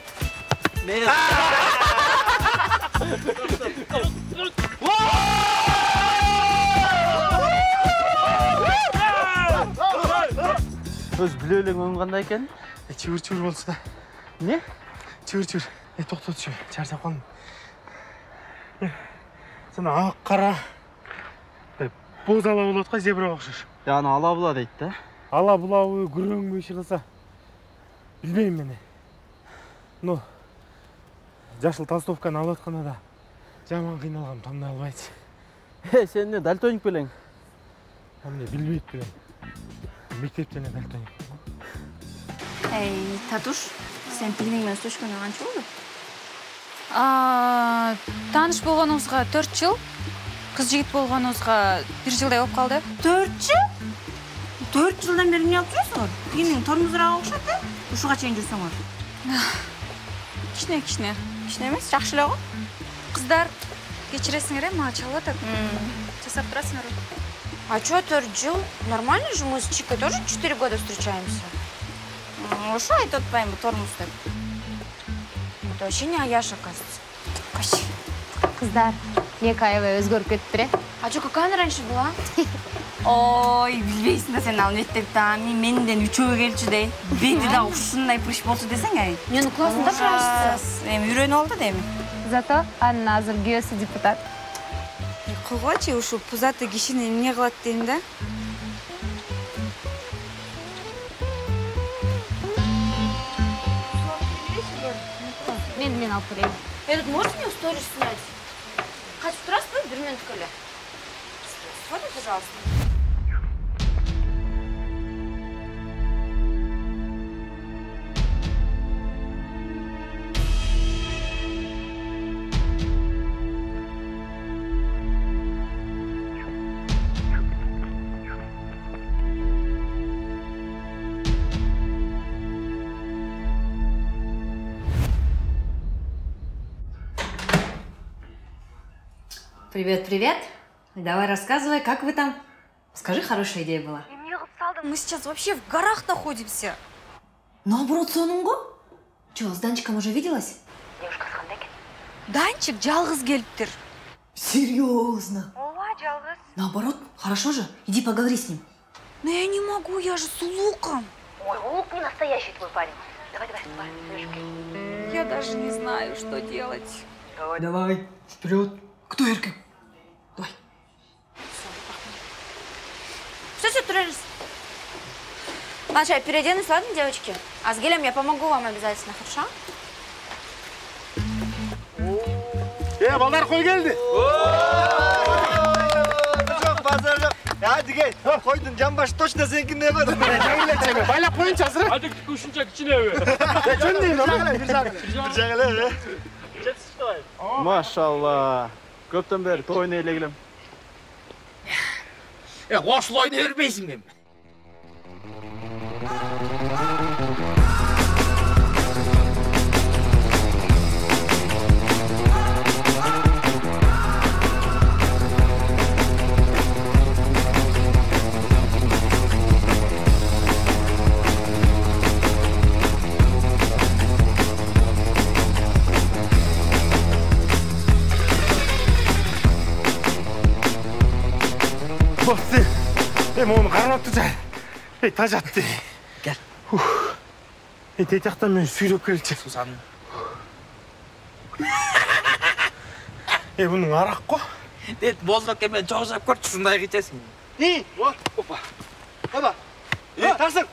Өз биле элең оюн кандай экен? Чүр болсу да. Не? Чүр. Токтотчу, чарчап калдым. Сен ак кара. Боз ала болот го, зебрага окшош. Аны ала була дейт да. Ала булабы, күрөңбү иши кылса. Билбейм мени. Но жашыл толстовканы алып атканда да жаман кыйналгам, тандай албайт. Сен эмне дальтоник белең? Эмне билбейт белем. Мектепте эле дальтоник. Эй, Татуш, сен тигиниң менен сөйлөшкөнгө канча болду? Тааныш болгонуңузга 4 жыл, кыз жигит болгонуңузга 1 жылдай болуп калды. 4 жыл? 4 жылдан бери эмне кылып жүрөсүңөр? Тигиниң тормузураак окшойт да? Ушуга чейин жүрсөңөр. Кичине. Кичине эмес, жакшы эле го. Кыздар, кечиресиңер, мага чалып атат. Жасап турасыңар. А чё 4 жыл? Нормально же, мы с Чикой тоже 4 года встречаемся. Ошо айтып атпаймынбы тормуз деп. Это вообще не Аяш, оказывается. Кыздар, эки аябай өзгөрүп кетиптир. А чё, какая она раньше была? Ой, билбейсиң да сен ал мектепте менден үчөө келчү дей. Бети да ушундай прыщ болчу десең ай. Менин классымда прыщ. Эми үйрөнүп алды да эми. Зато анын азыр күйөөсү депутат. Койгочу, ушу пузатый кишини эмне кылат дейм да? Мен алып берейин. Этот, можешь мне сторис снять? Качып турасызбы? 1 минут көлі. Сфотай, пожалуйста. Привет, привет. Давай рассказывай, как вы там? Скажи, хорошая идея была. Мы сейчас вообще в горах находимся. Наоборот, сонунго? Че, с Данчиком уже виделась? Данчик жалғыз келіптір. Серьезно? Ова, жалғыз. Наоборот, хорошо же. Иди поговори с ним. Но я не могу, я же с Улуком. Ой, Улук не настоящий твой парень. Давай, давай. Я даже не знаю, что делать. Давай, вперед. Кто еркек? Все, тренерс. Маша, переоденусь, ладно, девочки? А с гелем я помогу вам обязательно, хорошо? Балдар қой келді. Жоқ, базар жоқ. Hadi gel. Koydun cambaşı точно seninkinde var. Байлап қойыншы азыр. Hadi koşunca kişine evi. Жөн дейін, ona. Bir жағылы. Машалла. Көптен бері той ойнай келем. Осыл ойнай бермейсің мен. Боссы, оны қармапты жай. Тажатты. Gel. Тетяқтан мен сүйреп келші. Сусаным. Бұның арақ қой. Боздық емен жоғжап көрді, шындай кетесің. Опа. Опа. Тарсың.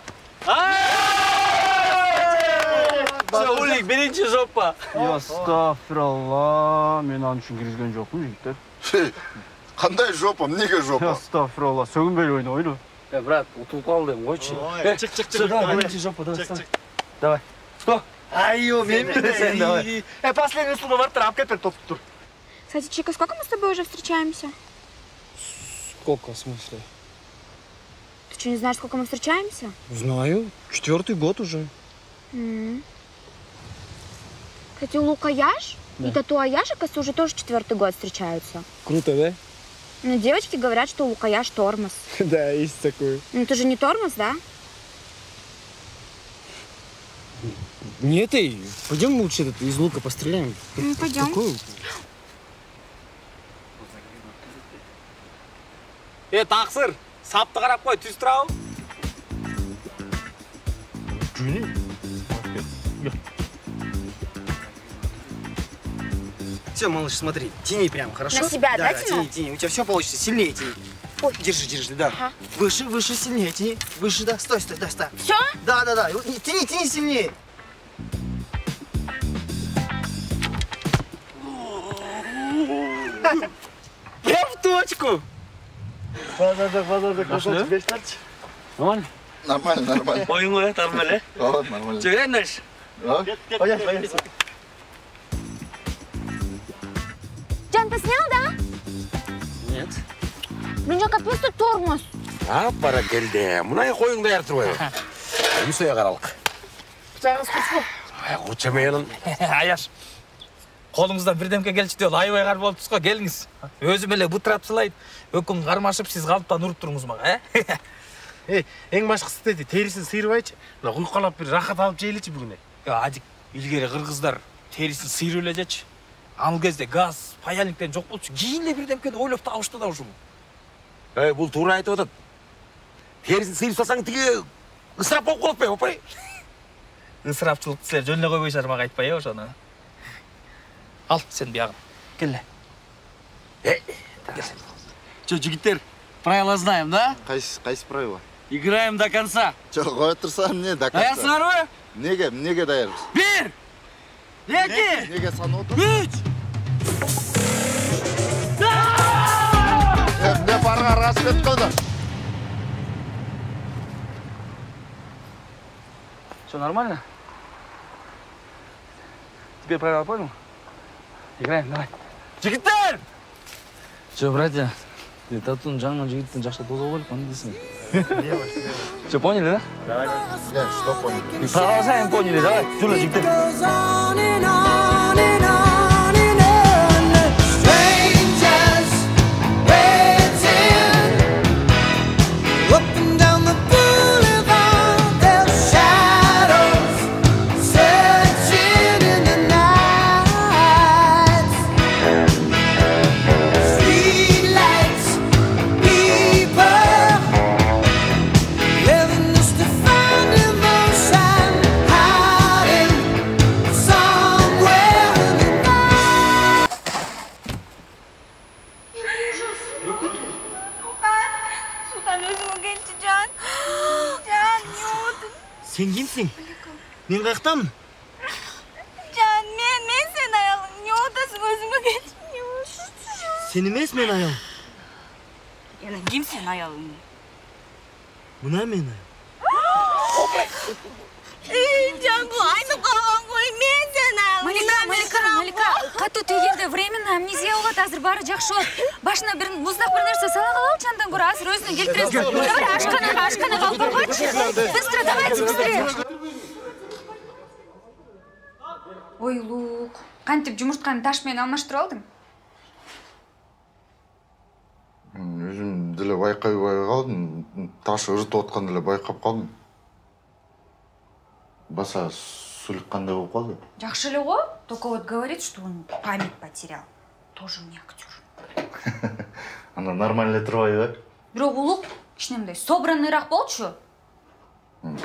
Улик, бірінші жопа. Астафиралла, мен аны үшін кіргізген жоқпын, жігіттер. Қандай жопам, неге жопа? Астафиралла, сөгінбейлі ойна. Брат, ұтылып қалдым, қойшы. Чық, бірінші жопа, давай. Что? Айо, мен последний слово в артрап, кепер топ тур. Кстати, Чика, сколько мы с тобой уже встречаемся? Сколько, в смысле? Ты что, не знаешь, сколько мы встречаемся? Знаю, 4-й год уже. Кстати, у Лукаяш и Татуаяш, оказывается, уже тоже 4-й год встречаются. Круто, да? Ну, девочки говорят, что у Лукаяш тормоз. Да, есть такое. Ну, ты же не тормоз, да? Нет, пойдем лучше из лука постреляем. Ну, пойдем. Тақсыр, сапты қарап қой, түз тұрау. Все, малыш, смотри, тяни прям, хорошо? На себя, да, тяни, тяни, у тебя все получится, сильнее тяни. Ой. Держи, да. Ага. Выше, сильнее тяни. Выше, да, стой, да. Все? Да. Тяни сильнее. Прям в точку. Базардық, Машина? Нормально? Нормально. Ойын ғой, нормально? Нормально. Жүгірен дальше. Поехали. Жан, ты снял, да? Нет. Блин, капец, тут тормоз. Бара келді. Мұнай қойыңды әртір қойы. Үсөйе қаралық. Құшағыңыз құшқы. Құчамайының. Аяш. Қолыңыздан бірдемке келші деу, лайбай қар болып тұсқа келіңіз. Өзім әле бұтырап сылайды. Өкін қармашып, сіз қалыптан ұрып тұрыңыз маға, Ең башқысы деді, терісін сыйырбайчы. Құйқалап бір рахат алып жейлечі бүгіне. Адик, илгері қырғыздар терісін сыйыр өлежечі. Аныл кезде газ, паялниктен жоқ болчу. Кейінле бірдемкені ойлап тауышты да ұшым. Бұл тура айтып отыр. Терісін сыйыр салсаң тіге ысырап болып қалып бай, опай. Ысырапчылықты сілер жөнле қойбай жармақ айтпай, ошаны. Ал, сен бияғын. Келле. Че, жігіттер, правила знаем, да? Қайсы правила? Играем до конца. Че, қоя тұрсам, не до конца? Даясыңар ма? Неге даярбыз? 1, 2, Неге санып отыр? 3. парга аргасып өтүп калды. Все нормально? Теперь правила понял? Играем, давай. Жигиттер! Че, братья, татуның жаңа жигиттің жақсы тоза болып, оны дейсің. Че, поняли, да? Давай. Что поняли? Продолжаем, поняли, давай. Чула, жигиттер. Sen kimsin? Men qayerdanman? Can, men sen ayolum. Ne odasın özüme geç. Sen emasman ayol. Yana kim sen ayolum? Buna men ayol. Can, bu aynı kalan koy. Men sen ayolum. Малика, катуу тегенде временно амнезия болот, азыр баары жакшы болот. Башына бир муздак бир нерсе сала калабы андан көрө азыр өзүнө келтиресиң. Давай ашканага алып баргойчу. Быстро давайте, быстрее. Ой, Лук, кантип жумуртканы таш менен алмаштырып алдың? Өзүм деле байкабай калдым. Таш ырытып аткан деле байкап калдым. Баса сулик кандай болуп калды? Жакшы эле го. Только вот говорит, что он память потерял. Тоже мне актер. Анда нормально эле турбайбы? Бирок Улук кичинемдей собранныйраак болчу.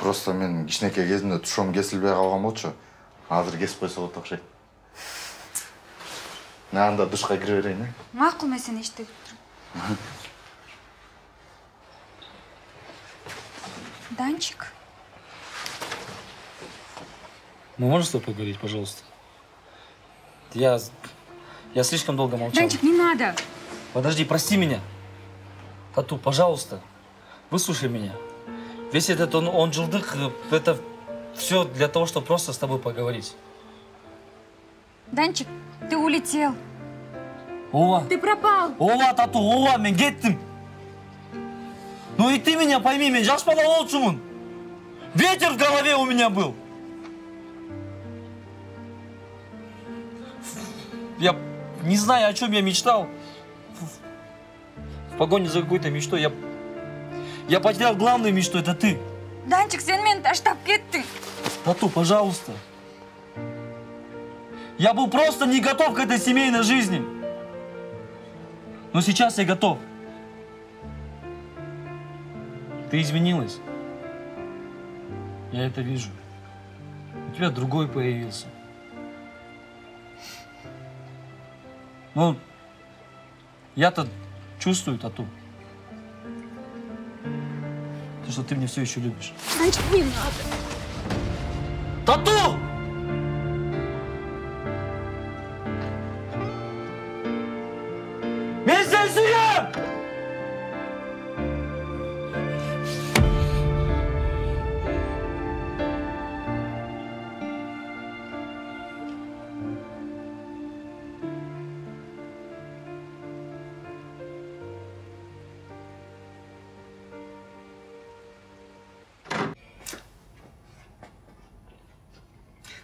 Просто мен кичинекей кезимде тушум кесилбей калган болчу. Азыр кесип койсо болот окшойт. Мен анда душка кире берейин, э? Макул, мен сени иштеп турам. Данчик. Мы можем с тобой поговорить, пожалуйста? Я слишком долго молчал. Данчик, не надо. Подожди, прости меня. Тату, пожалуйста, выслушай меня. Весь этот он жылдык, это все для того, чтобы просто с тобой поговорить. Данчик, ты улетел. Ова. Ты пропал. Ова, Тату, ова, мен кеттим. Ну и ты меня пойми, мен жаш бала болчумун. Ветер в голове у меня был. Я не знаю, о чем я мечтал. В погоне за какой-то мечтой я потерял главную мечту, это ты. Данчик, сен мени таштап кеттиң. Тату, пожалуйста. Я был просто не готов к этой семейной жизни. Но сейчас я готов. Ты изменилась. Я это вижу. У тебя другой появился. Ну, я-то чувствую, Тату. То, что ты меня все еще любишь. Данчик, не надо. Тату! Мен сені сүйем!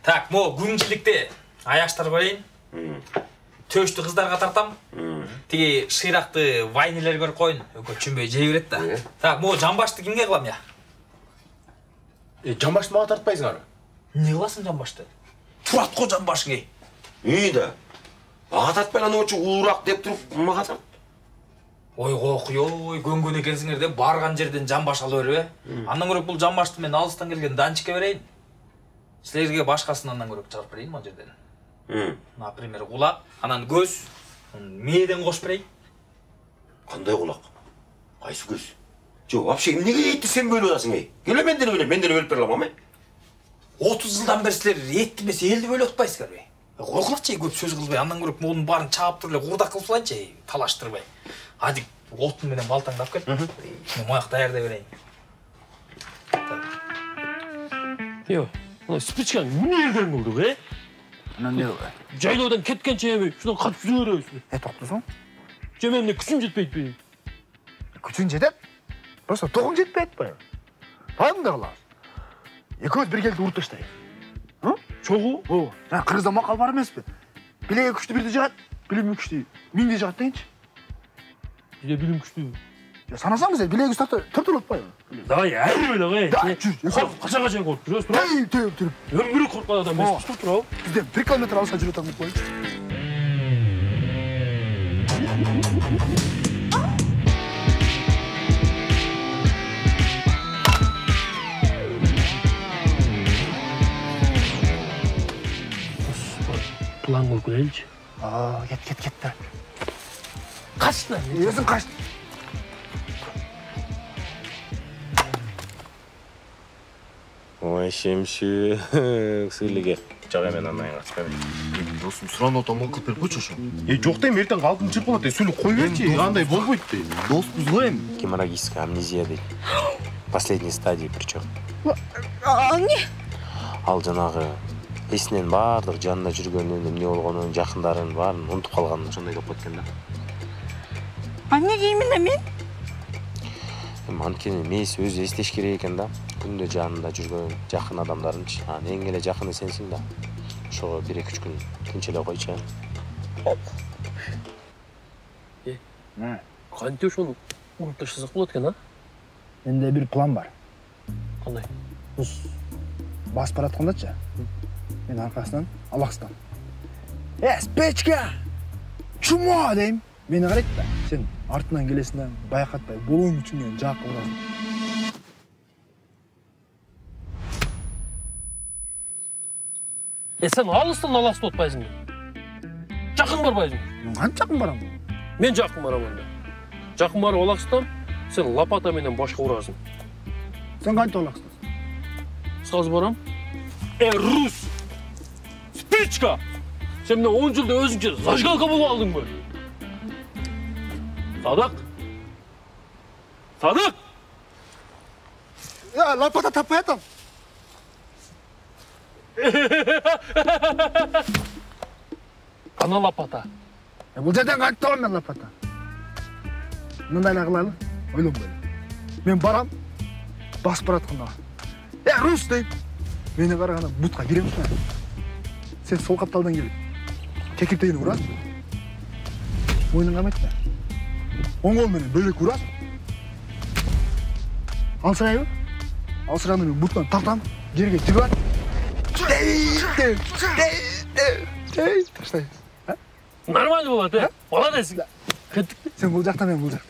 Так, мо күнчілікте аяқтар барайын. Төшті қыздарға тартам. Теге ширақты вайнелер көріп қойын. Өкө түшінбей жей береді да. Так, мо жамбашты кімге қылам я? Жамбашты маға тартпайсың ары? Не қыласың жамбашты? Тұрат қо жамбашың ей. Да. Маға тартпай ланы өтші ұлырақ деп тұрып маға тарт. Ой, ой, көнгөн екенсіңер де барған жерден жамбаш алып өріп, андан көріп бұл жамбашты мен алыстан келген данчикке берейін. Сілерге башқасынан көріп шығарып берейін бұл жерден. Например, құлақ, анан көз, меден қош берейін. Қандай құлақ? Қайсы көз? Жоқ, вообще, неге етті сен бөліп одасың, ей? Келе мен де бөліп берілем, ама? 30 жылдан бері сілер етті бесе елді бөліп отпайсыздар, бей. Оқылақчай көп сөз қылбай, андан көріп мұғының барын чағып тұрлай, құрдақ қылсылайынша, талаштырбай. Адик, Отун менен балтаңдап кел. Мен мояк даярдай берейин. Йо, мына спичканы эмне жерден булдук, Эмне? Жайлоодан кеткенче эми ушудан катып жүрө беребизби? Токтосоң? Же менин күчүм жетпейби? Күчүң жетет? Просто тогуң жетпей атпайбы? Кандай кылабыз? Экөөбүз бир келди уруп таштайбыз. Чогуу? Ооба. Жана кыргызда макал бар эмеспи? Билеги күчтүү бирди жагат, билими күчтүү миңди жагат дегенчи. Биде билим күчтүү. Санасаң сен билеги тыртыл атпайбы? Давай, айрып эле кой. Жүр. Качан коркуп жүрөсүз, тура? Теп. Өмүрү корккан адам эмес, тура? Бизден 1 километр алыса жүрөт атам коючу. План кылып келеличи. Кет. Качтын. Өзүң кач. Ой, шемші, сыйлыге. Жақ емен анайын қачпаймен. Досым, сұранып отам, ол қылып беріп қойшы шо. Жоқ дейм, ертең қалдым чырпылады, сөйлі қой берші, андай болбойды dey. Доспыз ғой эми. Геморрагическая амнезия дейді. Последней стадии причем. Не? Ал жанағы есінен бардық жанында жүргенін, эмне болгонун, жакындарын барын унутуп калганын ошондой деп кеткен да. Неге именно мен? Анткени мейис өзү эстеш керек экен да. Күндө жанында жүргөн жакын адамдарынчы. Эң эле жакыны сенсиң да. Ошого 1-2 күн тынчылай койчу. Кантип ошону уруп таштасак болот экен, а? Менде бир план бар. Кандай? Басып бараткандачы. Мен аркасынан алакстан. Спечка! Чума дейм. Мени карайт да. Сен артынан келесиң да, байкатпай болуң үчүн мен жакка барасың. Сен алыстан аласты отпайсың. Жакын барбайсың. Мен канча жакын барам? Мен жакын барам анда. Жакын барып алакстан, сен лопата менен башка урасың. Сен канча алакстан? Саз барам. Рус! Спичка! Сен мына 10 жылда өзүңчө зажигалка болуп алдыңбы? Садык! Лопата таппай атам. Ана лопата. Бул жерден кантип табам мен лопата? Мындай эле кылалы, ойлонбой. Мен барам, басып баратканда. Рус дейм. Мени караганда бутка киремиш мен. Сен сол капталдан келип, кекиртегине урасың. Мойнуң камайтпа. Оң кол менен бөлөк урасың. Алсырайбы? Алсыраны мен бутканы тартам, жерге жибат. Таштайбыз. Нормально болот, молодец. Сен бул жакта, мен бул жакта.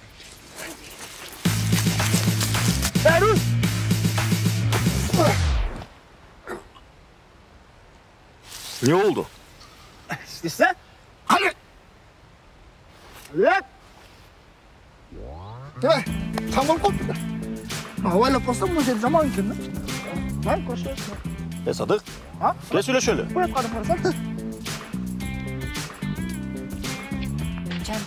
Рус! Не oldu? İşte. Hadi. Evet. Tamam koptu. Havayla postam mı zaman içinde? Ben koşuyorum. Sadık. Ha? Gel söyle şöyle. Buyur kadın varsa. Can.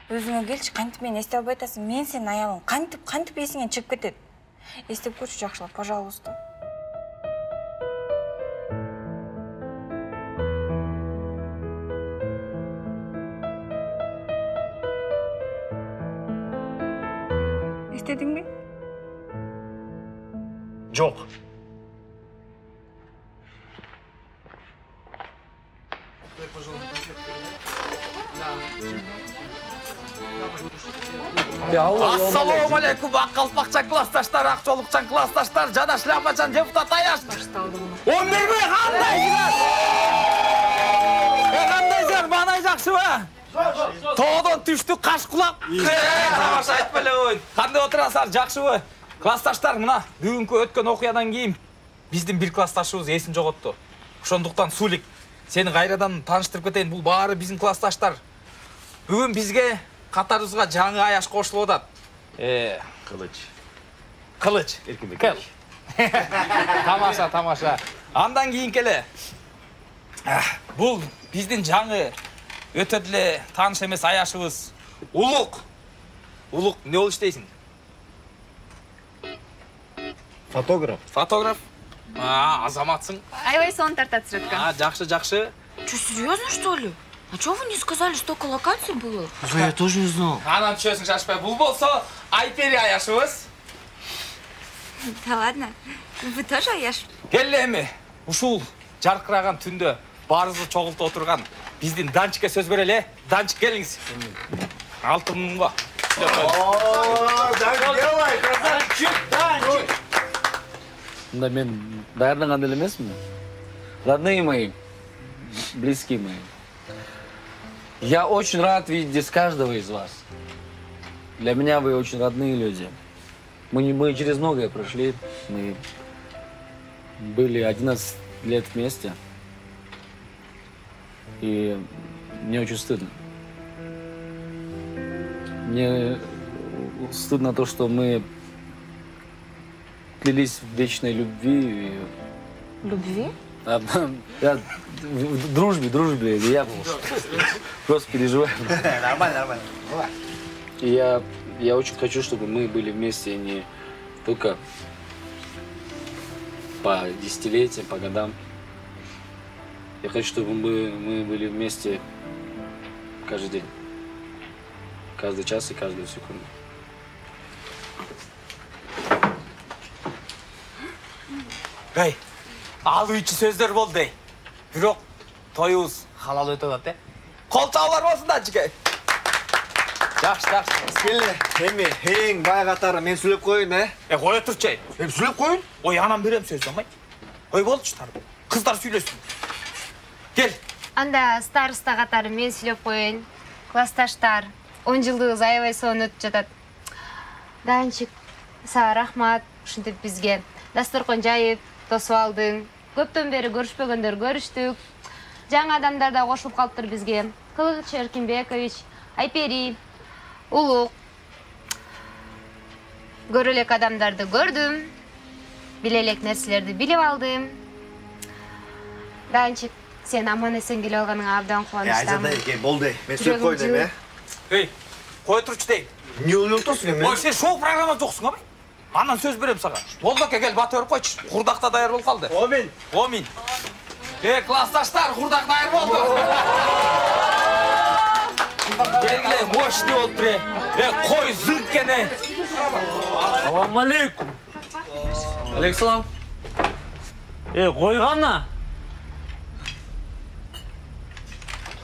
Өзіңе келші, қантип мен есте албай атасың. Мен сенің аялың. Қантип есіңен шығып кетеді. Естеп көрші жақшылап, пожалуйста. Естедің бе? Жоқ. Ассалаумалейкум, аққалпақчан классташтар, ақчолықчан классташтар, жана шляпачан депутат аяш. 11 бе, қандай жар? Қандай жар, банай жақсы ба? Тоғдан түшті қаш құлақ. Тамаша айтпайлы ойын. Қандай отырасар, жақсы ба? Классташтар, мына, бүгінгі өткен оқиядан кейін біздің бір классташыбыз есін жоғытты. Ошондуктан Сулик, сені қайрадан таныштырып кетейін, бұл бары біздің классташтар. Бүгін бізге қатарымызға жаңы аяш қосылып отады. Қылыч. Кел. Тамаша. Андан кейін келе. Бұл біздің жаңы Өтө деле тааныш эмес аяшыбыз. Улук, не болуш дейсиң? Фотограф. Фотограф? Азаматсың. Аябай сонун тартат сүрөткө. Жакшы. Что, серьезно, что ли? А чего вы не сказали, столько локаций было? Я тоже не знал. Анан чөсүң шашпай. Бул болсо Айпери аяшыбыз. Да ладно, вы тоже аяш? Келе эми, ушул жаркыраган түндө баарыбызды чогултуп отурган биздин Данчикке сөз берели. Данчик келиңиз. 6 мыңга. Данчик. Да мен даярданган эле эмесмин. Родные мои, близкие мои. Я очень рад видеть здесь каждого из вас. Для меня вы очень родные люди. Мы через многое прошли. Мы были 11 лет вместе. И мне очень стыдно. Мне стыдно то, что мы клялись в вечной любви. Любви? Я в дружбе, я просто переживаю. Нормально. И я очень хочу, чтобы мы были вместе не только по десятилетиям, по годам. Я хочу, чтобы мы были вместе каждый день, каждый час и каждую секунду. Эй, алуу ичи сөздөр болду. Бирок тоюбуз халал өтүп атат. Кол чабуулар болсун Данчик. Жакшы. Келе. Эми эң бай катары мен сүйлөп коеюн, Кое турчу. Эми сүйлөп коеюн? Ой, анан берем сөз амай. Ой, болчу тарып. Кыздар сүйлөсүн. Кел. Анда староста катары мен сүйлөп коеюн. Классташтар, 10 жылдыгыбыз аябай сонун өтүп жатат. Данчик, сага рахмат, ушинтип бизге дасторкон жайып, тосуп алдың. Көптөн бери көрүшпөгөндөр көрүштүк. Жаңы адамдар да кошулуп калыптыр бизге. Кылыч Эркинбекович, Айпери, Улук. Көрө элек адамдарды көрдүм. Биле элек нерселерди билип алдым. Данчик, сен аман эсен келип алганыңа абдан кубанычтамын. Болду. Мен сүйлөп коеюн, Эй, кое турчу дейм. Не ойлонуп турсуң эми? Ой, сен шоу программа жоксуң абай. Анан сөз берем сага. Болдоке кел, бата өрүп койчу. Курдак да даяр болуп калды. Омин. Классташтар, курдак даяр болду. Келгиле, мощный болуп тур. Кой зынкене. Салам алейкум. Алейкум. Койгана.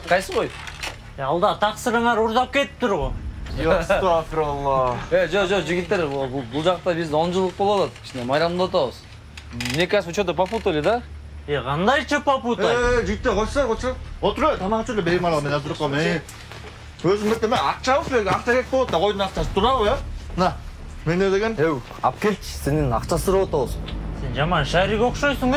Кайсы кой? Алда таксырыңар урдап кетиптир го. Астагфирулла. Жо, жигиттер, бул жакта биз 10 жылдык болуп атат. Кичине майрамдап атабыз. Мне кажется, вы что-то попутали, да? Кандайча попутай? Жигиттер, койсо. Отур, тамак жеп берем ала, мен азыр койм. Өзүң бетеме акчабыз берген, акча керек болот да, койдун акчасы турабы, На, мен не деген? Алып келчи, сенин акча сурап атабыз. Сен жаман шарик окшойсуң,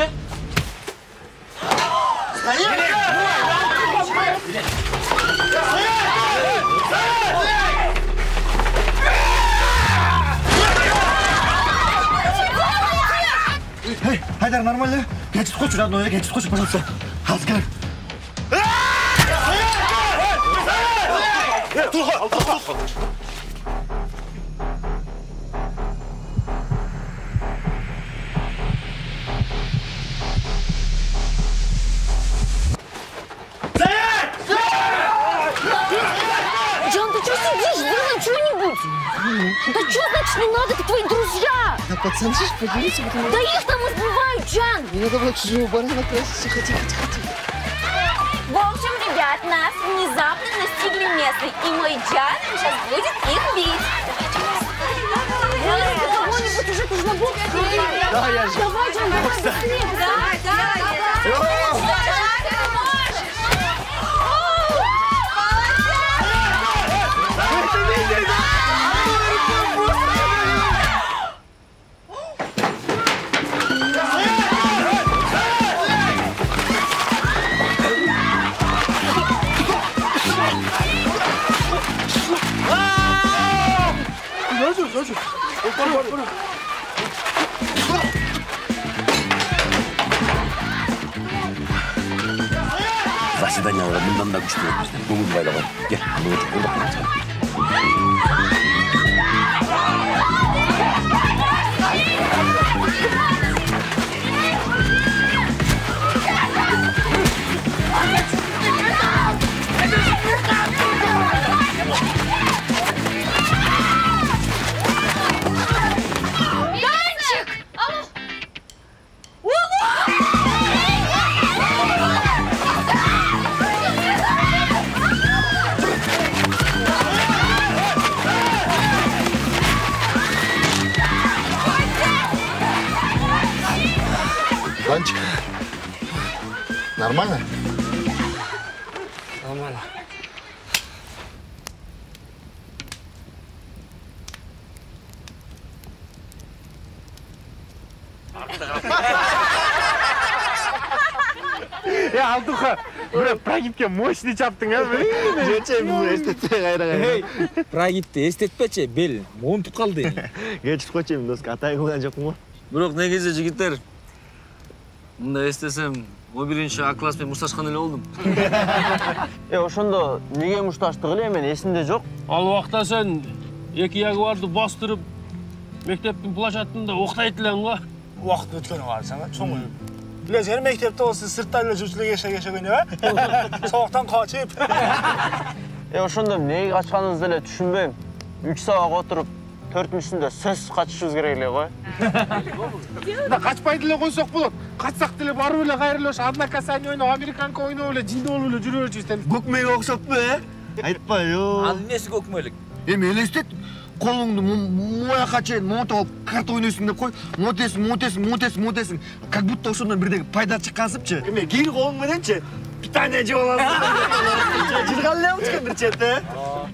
Хайдар, нормально? Geçit koş şuradan, geçit koş, пожалуйста. Hadi gel. Dur. Джон, ты что сидишь? Сделай что-нибудь. Да что значит не надо? Это твои друзья. Да пацаны же поделись. Да их там избивают, Джан. Не надо было чужого барана красить. Тихо. В общем, ребят, нас внезапно настигли местные, и мой Джан сейчас будет их бить. Кого-нибудь уже нужно бог. Да, я же. Давай, Джан, давай, быстрее. Македонияға мындан да күшті бізден. Көңіл байлаған. Кел, бұл өтіп қолдақ. Данчик, нормально? Нормально. Ya Altuха, bir Pragip'ke mощный çaptın ya. Geçen bu estetme gayra. Hey, Pragip'te estetmeçe bel montup kaldı. Geçip koçayım dost, atay kılan жоқ mu? Бирок негизи жигиттер, мындай эстесем, 11-чи А класс менен мушташкан эле болдум. Ошондо эмнеге мушташтык эле мен эсимде жок. Ал убакта сен эки ягуарды бастырып, мектептин площадында октойт элең го. Убакыт өткөнү бар сага, чоң үй. Билесиңер, мектепте болсо сыртта эле жүрчүлүк жашаган э? Сабактан качып. Ошондо эмнеге качканыңызды эле түшүнбөйм. 3 сабак отуруп, 4-үчүндө сөзсүз качышыбыз керек эле го. Да качпайды эле койсок болот. Качсак деле барып эле кайрылып ошо одна касание ойноп, американка ойноп эле, жинде болуп эле жүрө берчүбүз. Көкмөйгө окшоппу, э? Айтпа, ё. Анын эмеси көкмөйлүк? Эми элестет, колуңду мояка чейин монтуп алып карта ойнойсуң деп кой. Монтесиң. Как будто ошондон бирдеги пайда чыккансыпчы. Эме кийин колуң мененчи питание жеп аласың. Жыргал эле болчу бир четте.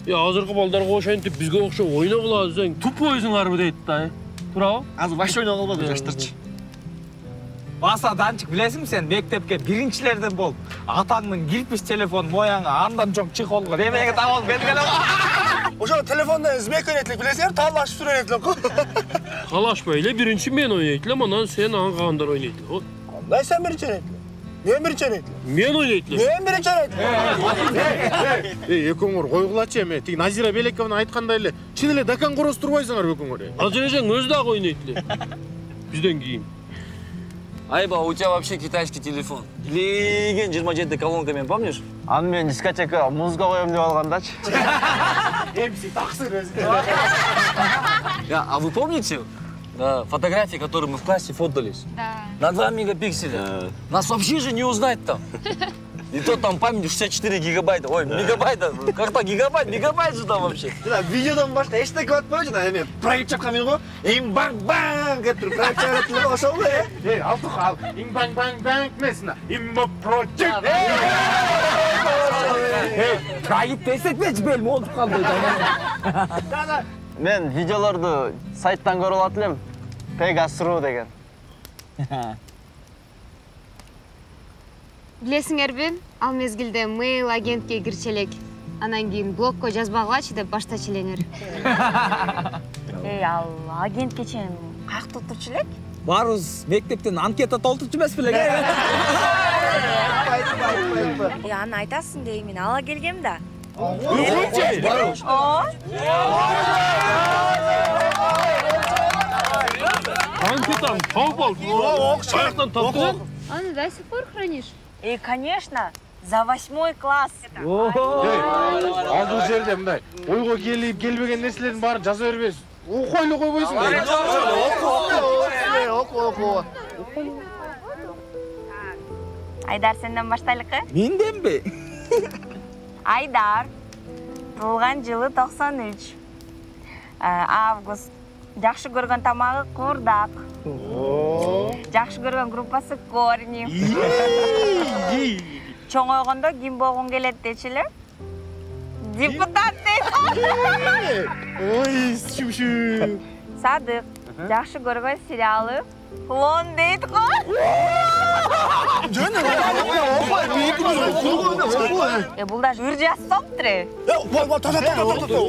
Я азыркы балдарга ошентип бизге окшоп ойногула десең, тупойсуңарбы дейт да. Туурабы? Азыр вообще ойногула калбады жаштарчы. Баса Данчик, билесиңби сен мектепке биринчилерден болуп, атаңдын кирпич телефон мояңа андан чоң чехолго эмеге таап алып келген эле. Ошо телефондон змейка ойнойт билесиңер, таалашып жүрөйт эле го. Калашпай эле биринчи мен ойнойт элем, анан сен аңгагандар ойнойт эле. Кандай сен биринчи ойнойт эле? Мен биринчи ойнойт эле. Мен ойнойт элем. Мен биринчи ойнойт эле. Экөөңөр койгулачы эми. Тиги Назира Белековна айткандай эле, чын эле дакан короз турбайсыңар экөөңөр. Азыр эжең өзү дагы ойнойт эле. Бизден кийин. Айба, у тебя вообще китайский телефон. Илеген 27 колонкамен, помнишь? Аны мен дискотека музыка коем деп алгандачы. Эмси таксыр өзү. А вы помните фотографии, которые мы в классе фотались? Да. На 2 мегапикселя. Нас вообще же не узнать там. И то там память 64 гигабайта. Ой, мегабайта. Как-то мегабайт же там вообще. Видеодон башка эчтеке атпайбы жана эми проект чапкан мен го. Эң банг деп туруп проект чыгарып ошол го. Алтуха ал. Иң банг эмесина. Иммо project. Pragip'te estetmeçi bel montup kaldı. Мен видеолорду сайттан көрүп алат элем. Pegas.ru деген. Билесиңерби, ал мезгилде мейл агентке кирчелек. Анан кийин блокко жазбагылачы деп баштачу элеңер. Эй, ал агентке чейин каякта отурчу элек? Барыбыз мектептен анкета толтурчу эмес белең? Аны айтасың дей, мен ала келгем да. Анкетаны тауып алдым. Каяктан таптың? Аны до сих пор хранишь? Конечно, за 8 класс. Ал бул жерде мындай ойго келип келбеген нерселердин баарын жаза бербейсиз. Окуй эле койбойсуң. Оку. Айдар, сенден баштайлыкы? Менденби? Айдар, туулган жылы 93. Август. Жакшы көргөн тамагы курдак. Жакшы көргөн группасы корни. Чоңойгондо ким болгон келет дечиле? Депутат дейт. Ой, шүшү. Садык. Жакшы көргөн сериалы Клон дейт го. Бул да үр жазсоптур.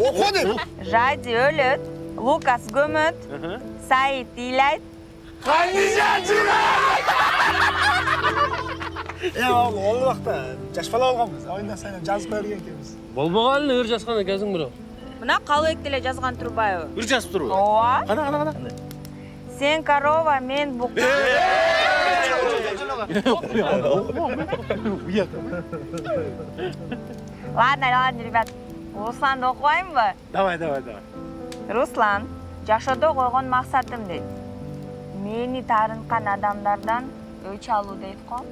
Оку деп. Жади өлөт, Лукас көмөт, Саид ыйлайт. Ол уақытта жаш бала болғанбыз. Ойында сайын жазып берген екенбіз. Болбаған өр жасқан екенсің бирок. Мына қалыбектеле жазған Турбаева. Өр жазып турбу? Ооба. Қана. Сен корова, мен бука. Ладно, ребят. Русланды оқуайын ба? Давай. Руслан, жашоодо койгон максатым дейт. Мени тарынкан адамдардан өч алуу дейт го.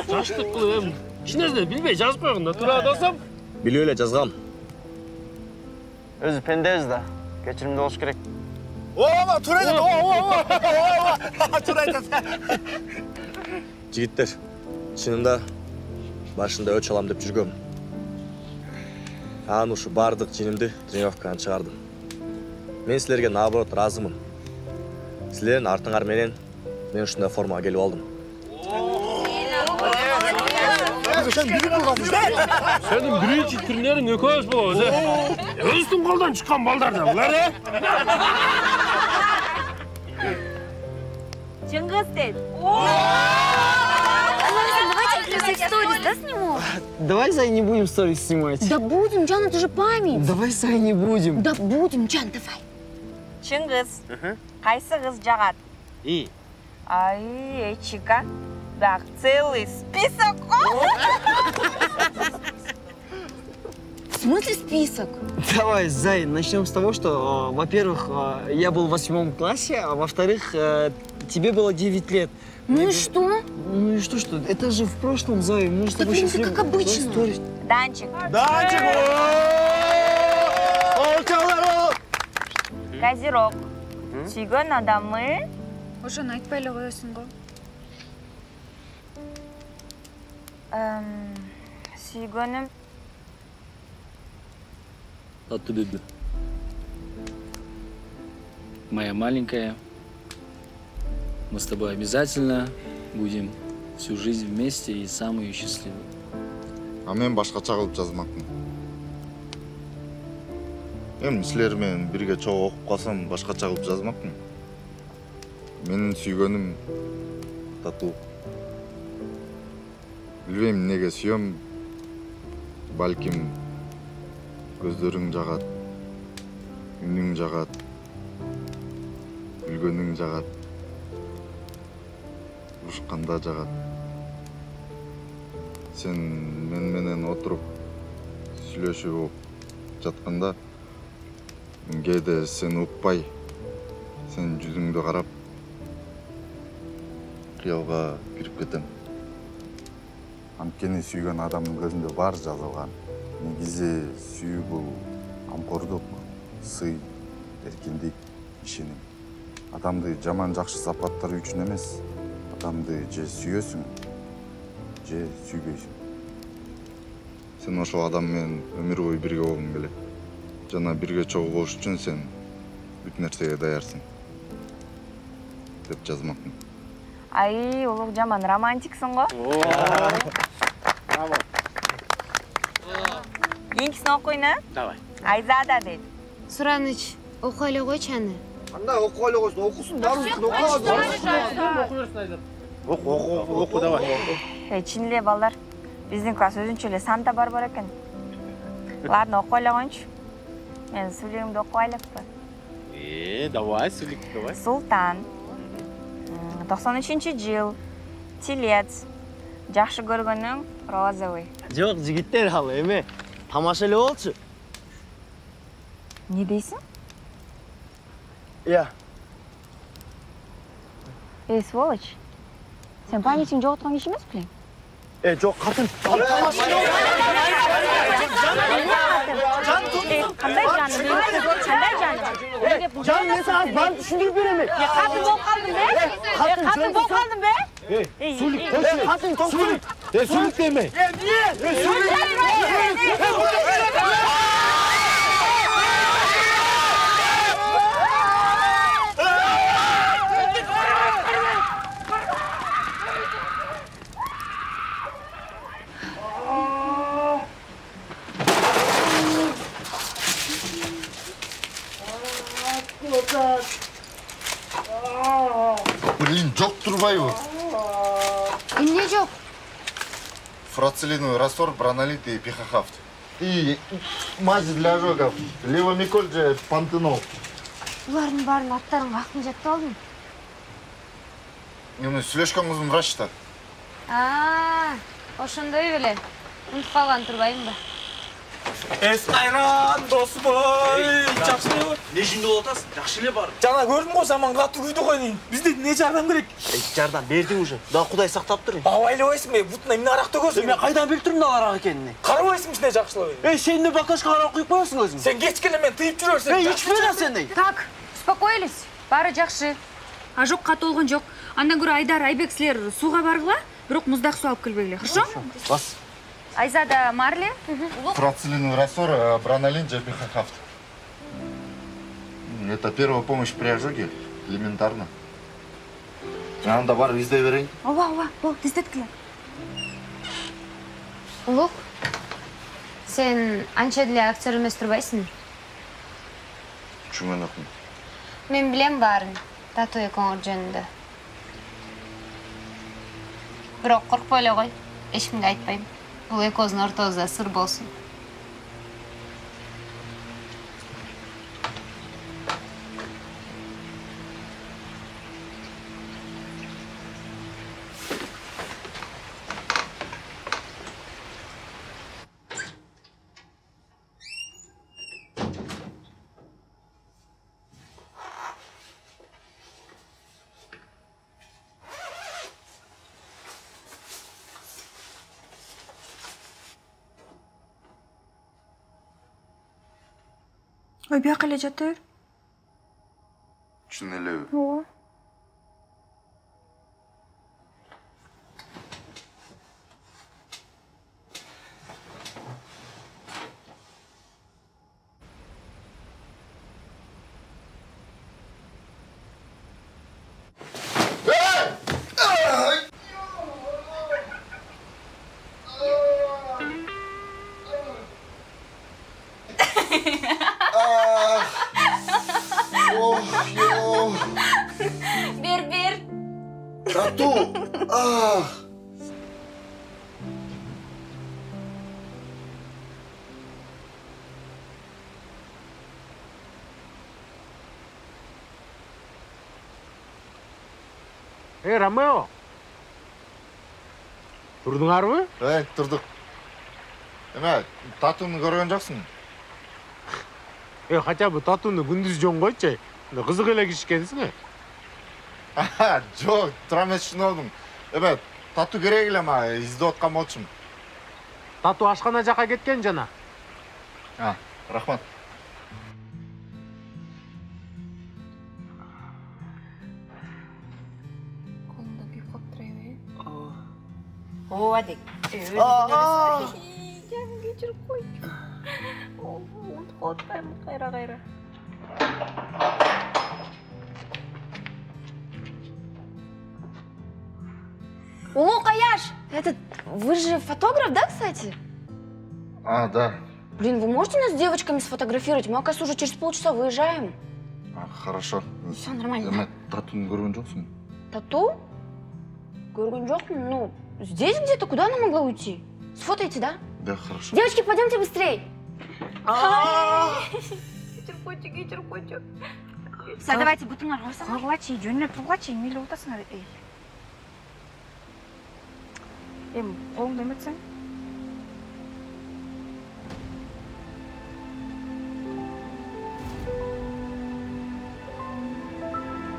Жаштык кылып эми. Ичинесинен билбей жазып койгон да. Тура досом. Билип эле жазгам. Өзү пендебиз да. Кечиримдүү болуш керек. Ооба, тура айтат. Ооба. Тура айтат. Жигиттер, чынында башында өч алам деп жүргөм. Анан ушу бардык жинимди тренировкадан чыгардым. Мен силерге наоборот ыраазымын. Силердин артыңар менен мен ушундай формага келип алдым. Сенин биринчи турнириң экөөбүз болобуз, Өзүңдүн колдон чыккан балдар да булар, Чыңгыз дейт. Давайте сторис, да, сниму? Давай, Зай, не будем сторис снимать. Да будем, Жан, это же память. Давай, Зай, не будем. Да будем, Жан, давай. Чыңгыз, кайсы кыз жагат? Ай, Эчика. Так, целый список. В смысле список? Давай, Зай, начнем с того, что, во-первых, я был в 8 классе, а во-вторых, тебе было 9 лет. Ну и что? Ну и что? Это же в прошлом, Зай. Мы с тобой сейчас как обычно. Данчик. Козерог. Сүйгөн адамы? Ошону айтпай эле коесуң го. Сүйгөнүм Тату деди. Моя маленькая, мы с тобой обязательно будем всю жизнь вместе и самые счастливые. А мен башкача кылып жазмакмын. Эми силер менен бирге чогуу окуп калсам башкача кылып жазмакмын. Менин сүйгөнүм тату. Билбейм эмнеге сүйөм. Балким көздөрүң жагат, үнүң жагат, күлгөнүң жагат, урушканда жагат. Сен мен менен отуруп сүйлөшүп жатканда мен кээде сени укпай, сенин жүзүңдү карап кыялга кирип кетем. Анткени сүйгөн адамдын көзүндө баары жазылган. Негизи сүйүү бул камкордук, сый, эркиндик, ишеним. Адамды жаман жакшы сапаттары үчүн эмес, адамды же сүйөсүң, же сүйбөйсүң. Сен ошол адам менен өмүр бою бирге болгуң келет. Жана бирге чогуу болуш үчүн сен бүт нерсеге даярсың деп жазмакмын. Ай, улук жаман романтиксың го. Браво. Кийинкисин окуйн, а? Давай. Айзада дейт. Сураныч, окуй эле койчу аны. Кандай окуп эле койсун, окусун, Оку, давай. Чын эле балдар. Биздин класс өзүнчө эле Санта Барбара экен. Ладно, окуй эле коюнчу. Мен сүйлөгүмдү окуп элеппи. Давай, сүйлөк, давай. Султан. 93-жыл. Телец. Жакшы көргөнүң розовый. Жок, жигиттер ал эме тамаша эле болчу. Не дейсиң? Иә. Эй, сволочь. Сен памятиң жоготкон киши эмес белең? Жок, катын. Кандай жаным? Кандай жаным? Жаным, мен сага барып түшүндүрүп берем. Катын болуп калдым бе? Катын болуп калдым бе? Сүйлүк, катын, сүйлүк. Сүйлүк деме. Блин, жоқ турбайбы. Эмне жок? Фрацелиновый раствор, бронолит и пихохавт. И мазь для ожогов. Левомиколь же пантенол. Булардын баарын аттарын вакытын жатып алдым. Мен сүйлөшкөн кызым врачта. Ошондой беле. Унутуп калган турбайбы? Кайран, досбой. Жакшы. Не жинде болуп атасың? Жакшы эле бар. Жана көрдүң го, саман катуу күйдү койнун. Бизде эмне жардам керек? Жардам бердиң уже. Дагы Кудай сактаптыр. Абайлабайсың, бутуна эмне арак төгөсүң? Мен кайдан билип турмун ал арак экенин? Карабайсың ичине жакшылап. Сен эмне баклажкага арак куюп коесуң өзүң? Сен кечкеле мен тыйып жүрөрсүң. Ичпе да сен. Так, успокоились. Баары жакшы. Ожог катуу болгон жок. Андан көрө Айдар, Айбек силер сууга баргыла, бирок муздак суу алып келбегиле, хорошо? Бас. Айзада, Марли. Фрацелиновый раствор, бронолин же пихохавт. Это первая помощь при ожоге. Элементарно. Анда бар, издей берейин. Ооба, бол, издеткиле. Улук, сен анча деле актер эмес турбайсың? Чуманакмын. Мен билем баарын. Тату экөөңөр жөнүндө. Бирок коркпой эле кой. Эч кимге айтпайм. Бул экөөбүздүн ортобузда сыр болсун. Ой, бияка эле жата бер. Чын элеби? Ооба. Бер. Тату! Ромео. Турдуңарбы? Турдук. Эме, татууну көргөн жоксуң? Хотя бы татууну күндүз жон койчу. Кызык эле киш экенсиң. Жок, тура эмес түшүнүп. Эме, татуу керек эле ма, издеп аткан болчумун. Татуу ашкана жака кеткен жана. Рахмат. Колунда күйүп калыптыр эми. Ооба дек. Жаным кечирип койчу. Унутуп калыптырмын кайра. Улук, Аяш! Вы же фотограф, да, кстати? Да. Блин, вы можете нас с девочками сфотографировать? Мы, оказывается, уже через полчаса выезжаем. Хорошо. Все нормально. Эме, татууну көргөн жоксуң? Тату? Көргөн жокмун. Ну, здесь где-то. Куда она могла уйти? Сфотайте, да? Да, хорошо. Девочки, пойдемте быстрей. Кечир койчу. Все, давайте, бутыңар алсаңар. Кагылачы, жөнөп тургачы, эмне эле отасыңар? Колуңду эметсең?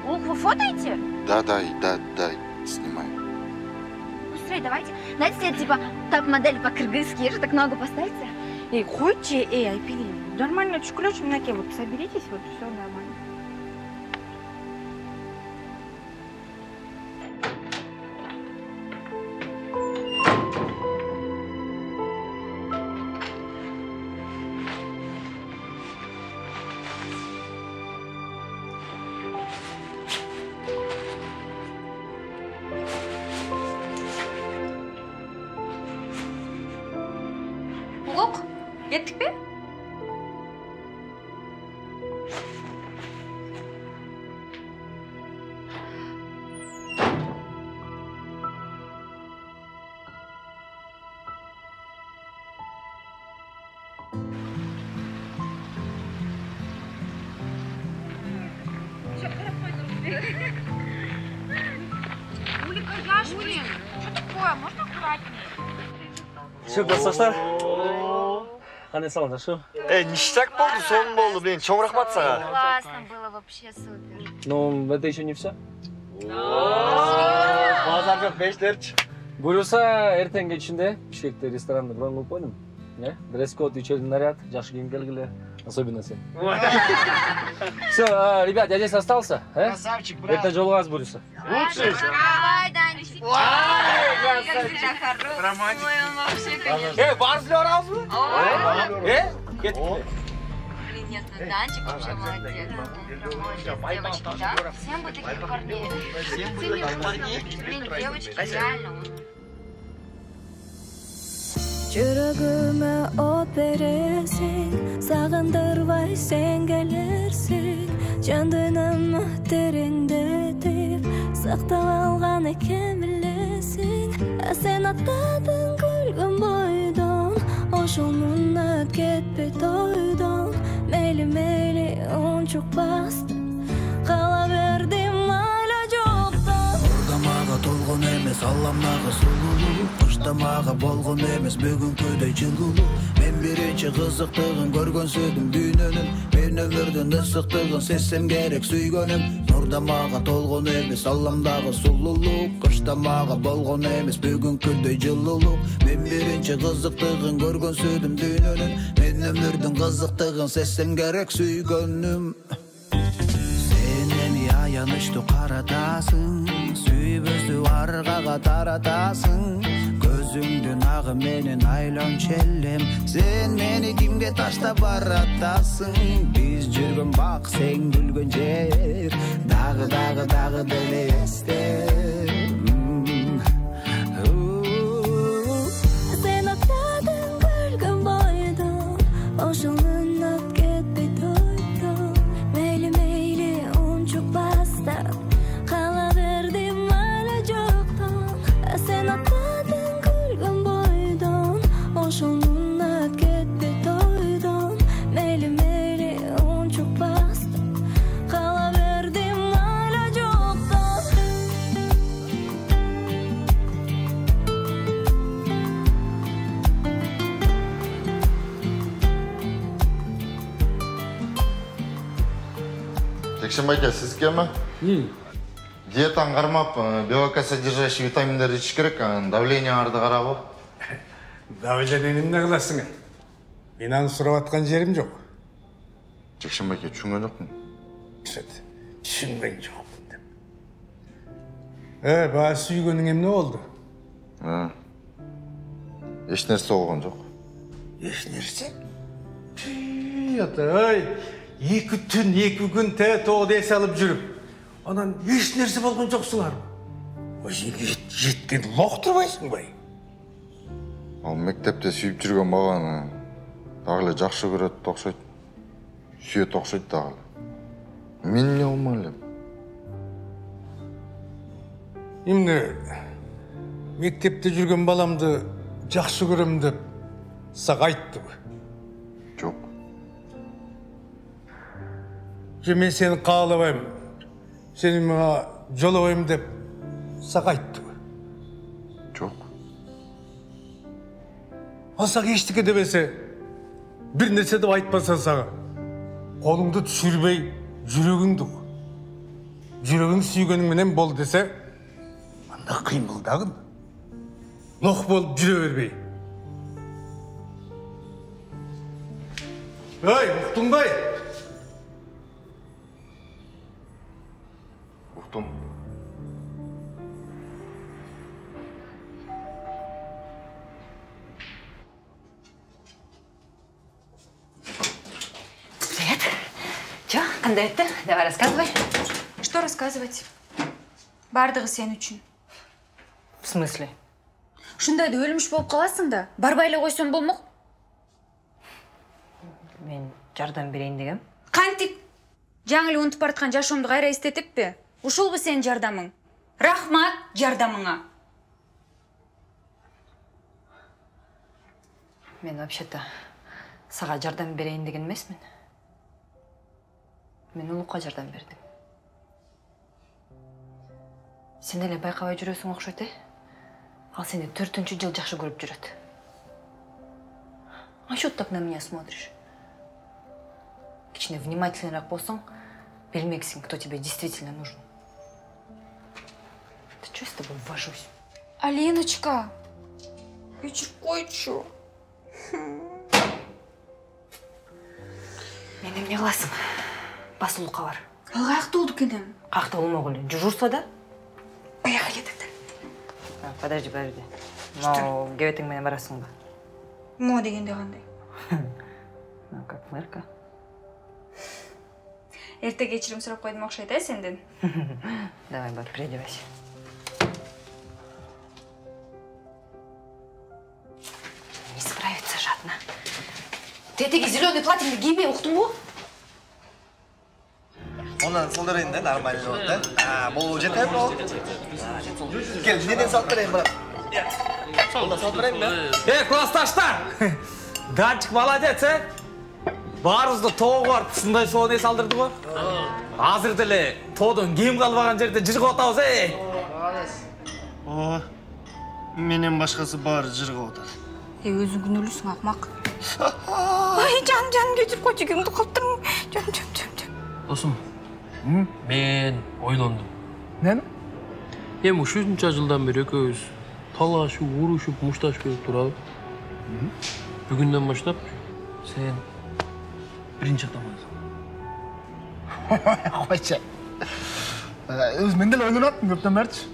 Улук, вы фотоете? Да, снимай. Быстрее, давайте. Знаете, я типа топ-модель по-кыргызски. Я же так ногу поставьте. Койчу, Айпили. Нормально түшкүлөчү, мынакей, вот соберитесь, вот все нормально. Улук, кеттик пе? Улика, Яш, блин. Что такое? Можно аккуратнее? Şu dostlar. Qanday salomlar shu? Nishtaq bo'ldi, so'ng bo'ldi. Men cho'ng rahmat sana. Классно было, вообще супер. Но это еще не все. Bozor yo'q, 5 Buyursa ertangi kechinde Bishkekda restoranda bron qilib qo'ydim. Дресс-код, вечерний наряд, жақсы киім келгілі, особенно сен. Все, ребят, я здесь остался. Красавчик, брат. Это жолугаз Бuriса. Лучше. Давай, Данчик. Романтик. Ой, он вообще, конечно. Барсың орамыз ба? Кеттік пе? Блин, нет, ну Данчик вообще молодец. Девочки, да? Всем бы таких парней. Блин, девочки, реально. Жүрөгүмө от бересиң, сагындырбай сен келерсиң, жан дүйнөмө тереңдетип, сактап алган экен билесиң. Сен аттадың күлгөн бойдон, ошол муңнат кетпей тойдон. Мейли мейли унчук басты, кала бердим айла жоктон. Мага толгон эмес, алламнагы сулулуу, кыштамага болгон эмес, бүгүнкүдөй жылуулуу. Мен биринчи кызыктыгын көргөнсөдүм дүйнөнүн, мен өмүрдүн ысыктыгын сезсем керек сүйгөнүм. Нурдамага толгон эмес, алламдагы сулулуу, кыштамага болгон эмес, бүгүнкүдөй жылуулуу. Мен биринчи кызыктыгын көргөнсөдүм дүйнөнүн, мен өмүрдүн кызыктыгын сезсем керек сүйгөнүм. Сен мени аянычтуу каратасың, сүйбөздү аргага таратасың. Көзүңдүн агы менен айлам челем, сен мени кимге таштап баратасың. Биз жүргөн бак, сен күлгөн жер, дагы деле эсте. Сен аттадың күлгөн бойдон, ошол муңнат кетпей тойдон. Мейли мейли унчук бастап, кала бердим айла жоктон. Сен аттадың күлгөн бойдон, ошол муңнат кетпей тойдон. Мейли мейли унчук бастап, кала бердим айла жоктон. Жексенбай, сізге ме? Диетаны қармап, белокосодержащий витаминдер ішіш керек, давление арды қарабы. Давлениені не қыласың? Мен аны сұрап атқан жерім жоқ. Жексенбай, түсінген жоқпын. Түсінген жоқпын деп. Баа сүйгенің емне болды? Еш нәрсе болған жоқ. Еш нәрсе? Ой, 2 түн, 2 күн тоғыда ес алып жүріп, анан еш нәрсе болған жоқсыңар. Өзіңе жеткен лоқ тұрбайсың бай. Ал мектепте сүйіп жүрген бағаны дағылы жақшы көреді тоқшайды. Сүйет тоқшайды дағылы. Мен не олмалым? Имне, мектепте жүрген баламды жақсы көрем деп саға айтты бі? Жоқ. Мен сені қалабайым, сені маған жолабайым деп саға айтты бі? Жоқ. Ал саға ештіке демесе, бір нәрсе деп айтпаса саға, қолыңды түсірбей жүрегіңді. Жүрегің сүйгенің менен бол десе, анда қимылдағын. Лоқ болып жүре бербей. Ой, ұқтың бай? Ұқтым. Привет. Чё, қандай өтті? Давай рассказывай. Что рассказывать? Бардығы сен үшін. В смысле? Шындайды өліміш болып қаласың да, барбайлы қойсын болмақ. Мен жардам берейін дегем. Қантип? Жаңылы ұнтып бартқан жашымды қайра істетіп бе? Ушыл бы сен жардамың. Рахмат жардамыңа. Мен вообще-то саға жардам берейін деген емесмін. Мен ұлыққа жардам бердім. Сен эле байкабай жүрөсүң окшойт, Ал сени 4-чү жыл жакшы көрүп жүрөт. А что так на меня смотришь? Кичине внимательнырак болсоң, билмексиң, кто тебе действительно нужен. Да что я с тобой вожусь? Аленочка, кечирип койчу. Мен эмне кыласың? Басылуукка бар. Ал каякта болду экен? Каякта болмок эле, жужурса да. Поехали тогда. Подожди. Но кебетиң менен барасың ба? Мо дегенде кандай? Ну, как мэрка. Эрте кечирим сурап койдум окшойт, сенден. Давай, бар, переодевайся. Не справится жадно. Ты этики зеленый платье кийбей уктуңбу? Ondan saldırayım da normal oldu da. Bol жетер бро. Gel, neden saldırayım bro? Solda saldırayım da. Классташтар! Данчик молодец, Баарыбызды тоого барып ушундай сонун эс алдырды го. Азыр деле тоодон кийим калбаган жерде жыргап атабыз, Ооба. Менен башкасы баары жыргап атат. Өзүң күнөөлүүсүң, акмак. Ай, жан кечирип койчу, кимди калптырың. Жан. Досум, мен ойлондум. Эмне? Эми ушунча жылдан бери экөөбүз талашып, урушуп, мушташып келип турабы. Бүгүндөн баштап сен биринчи атамансың. Койчу. Мен деле ойлонуп аттым көптөн берчи.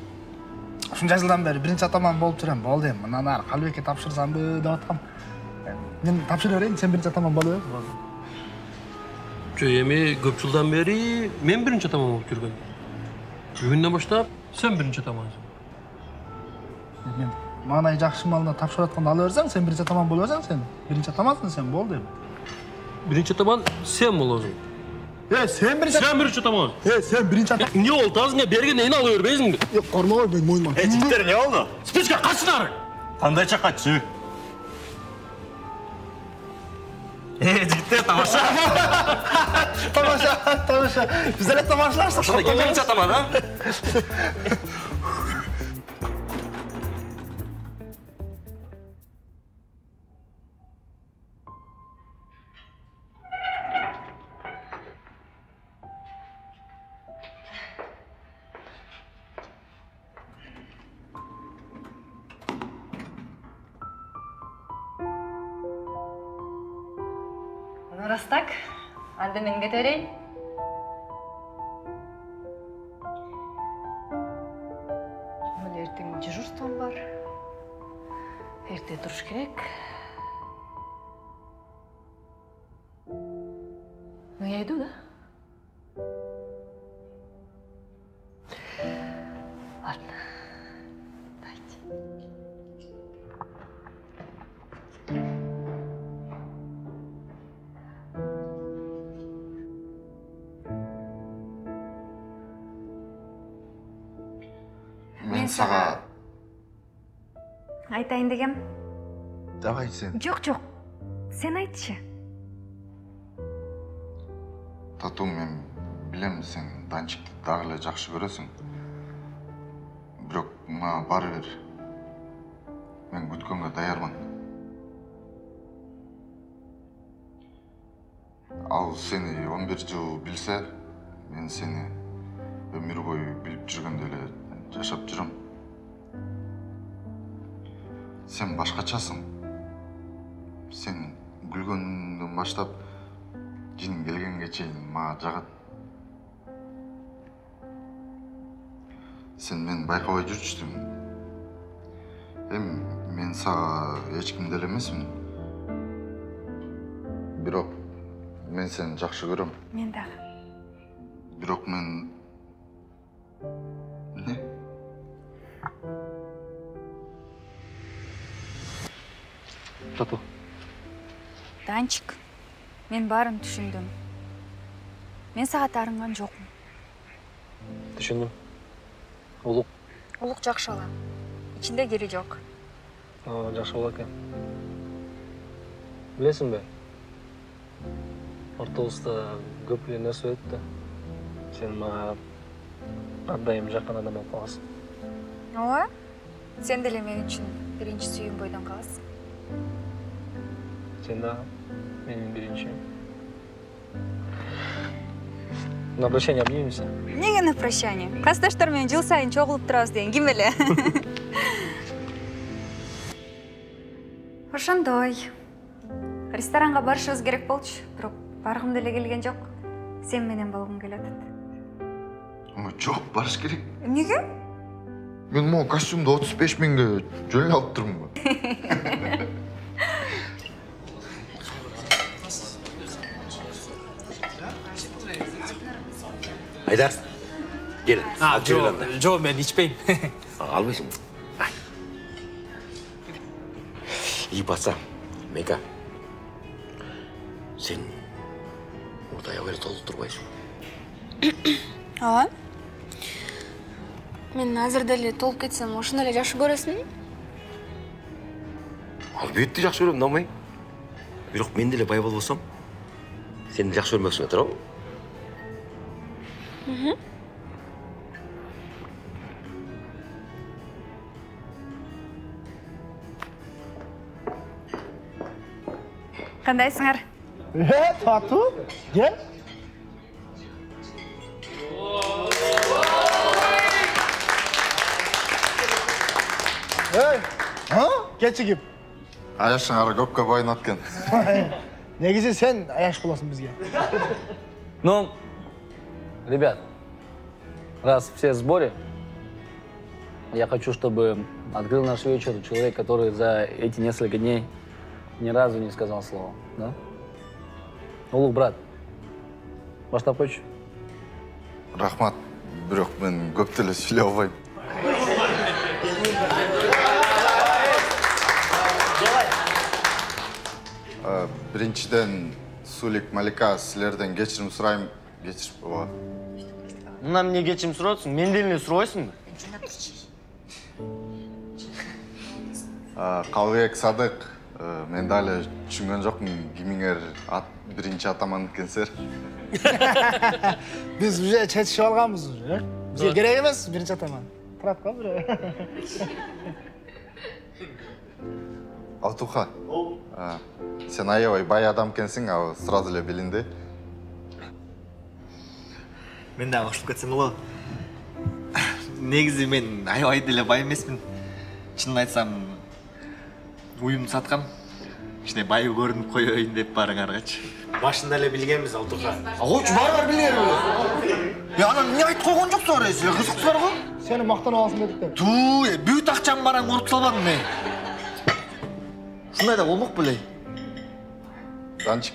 Ушунча жылдан бери биринчи атаман болуп жүрөм. Болду эми. Мындан ары Калыбекке тапшырсамбы деп аткам. Мен тапшыра берейин, сен биринчи атаман боло бер. Жо, эми көп жылдан бери мен биринчи атаман болуп жүргөм. Бүгүндөн баштап сен биринчи атамансың. Мен маңнай жакшы малына тапшырып атканды ала берсең, сен биринчи атаман боло берсең, сен биринчи атамансың, сен болду эми. Биринчи атаман сен болосуң. Сен биринчи атаман. Сен биринчи атаман. Эмне болду? Азыңа бергенден ала бербейсиңби? Кормогой мен мойнума. Жигиттер, эмне болду? Спичка качсыңар. Кандай чакатчы? Жигиттер, тамаша. Тамаша. Биз эле тамашаларсыз. Ошондо ким биринчи атаман, а? Раз так, анда мен кете берейин. Мына эртең дежурством бар. Эрте туруш керек. Ну, я иду, да? Ладно. Мен сага Айтайын дегем. давай сен. Жок. Сен айтчы. Тату, мен билем сен Данчикти дагы эле жакшы көрөсүң. Бирок мага бары бир. Мен күткөнгө даярмын. Ал сени 11 жыл билсе, мен сени өмүр бою билип жүргөндөй эле жашап жүрөм. Сен башкачасың. Сен күлгөндөн баштап жин келгенге чейин мага жагат. Сен мени байкабай жүрчүсүң. Эми мен сага эч ким деле эмесмин. Бирок мен сени жакшы көрөм. Мен дагы. Бирок мен Тату. Данчик, мен барын түшүндүм. Мен сага тарынган жокмун. Түшүндүм. Улук. Улук жакшы ала. Ичинде кири жок. Жакшы болот экен. Билесиңби? Автобуста көп эле нерсе өттү. Сен мага ардайым жакын адам болуп каласың. Ооба. Сен деле мен үчүн биринчи сүйүүм бойдон каласың. Сен да менин биринчи. На прощание обнимемся. Эмнеге на прощание? Классташтар менен жыл сайын чогулуп турабыз деген ким эле? Ошондой. Ресторанга барышыбыз керек болчу, бирок баргым деле келген жок. Сен менен болгум келип атат. Жок, барыш керек. Эмнеге? Мен могу костюмду 35 миңге жөн алып турмун. Айдар, кел. Жо, мен ичпейм. Албайсың. И баса, Мека. Сен орта аябай толуп турбайсың. Ооба. Мен азыр деле толуп кетсем, ошондо эле жакшы көрөсүңбү? Албетте жакшы көрөм, намай. Бирок мен деле бай болбосом, сен жакшы көрмөксүң, туурабы? Кандайсыңар? Тату, кел. Кечигип. Аяшың ары көпкө байынат экен. Негизи сен аяш болосуң бизге. Ну, ребят, раз все в сборе, я хочу, чтобы открыл наш вечер человек, который за эти несколько дней ни разу не сказал слова, да? Улук, брат, баштап койчу. Рахмат, бирок мен көп деле сүйлөй албайм. Биринчиден, Сулик, Малика, силерден кечирим сурайм. Кечирип ооба. Мына эмне кечирим сурайсың? Менден эле сурайсыңбы? Калыбек, Садык, мен дали түшүнгөн жокмун, кимиңер биринчи атаман экенсиздер. Биз уже чечишип алганбыз уже. Бизге керек эмес биринчи атаман. Турат кал бир. Алтуха. Сен аябай бай адам экенсиң, ал сразу эле билинди. Мен да кошулуп кетсем болот. Негизи мен аябай деле бай эмесмин. Чынын айтсам, уюмду саткам. Кичине бай көрүнүп коёюн деп барыңаргачы. Башында эле билгенбиз, Алтуха. Койчу, барыңар билгенбиз. Анан эмне айтып койгон жоксуңар, силер кызыксыздар го? Сени мактанып аласың дедик да. Туу, бүт акчам баран уруп салбадым мен. Шундай да болмок беле. Данчик,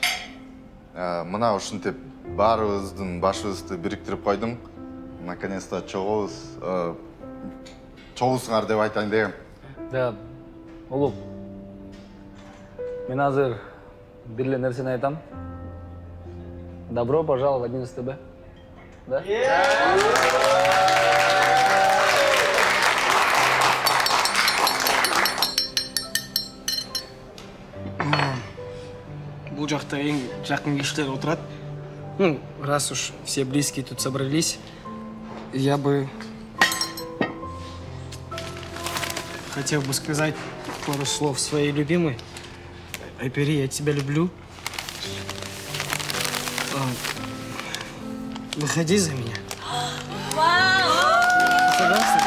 мына ушинтип баарыбыздын башыбызды бириктирип койдуң. Наконец-то чогуусуңар деп айтайын дегем. Да, Улук, мен азыр бир эле нерсени айтам. Добро пожаловать в 11 Б. Да? Бул жакта эң жакын кишилер отурат. Ну, раз уж все близкие тут собрались, я бы хотел бы сказать пару слов своей любимой. Айпери, я тебя люблю. Выходи за меня. Пожалуйста.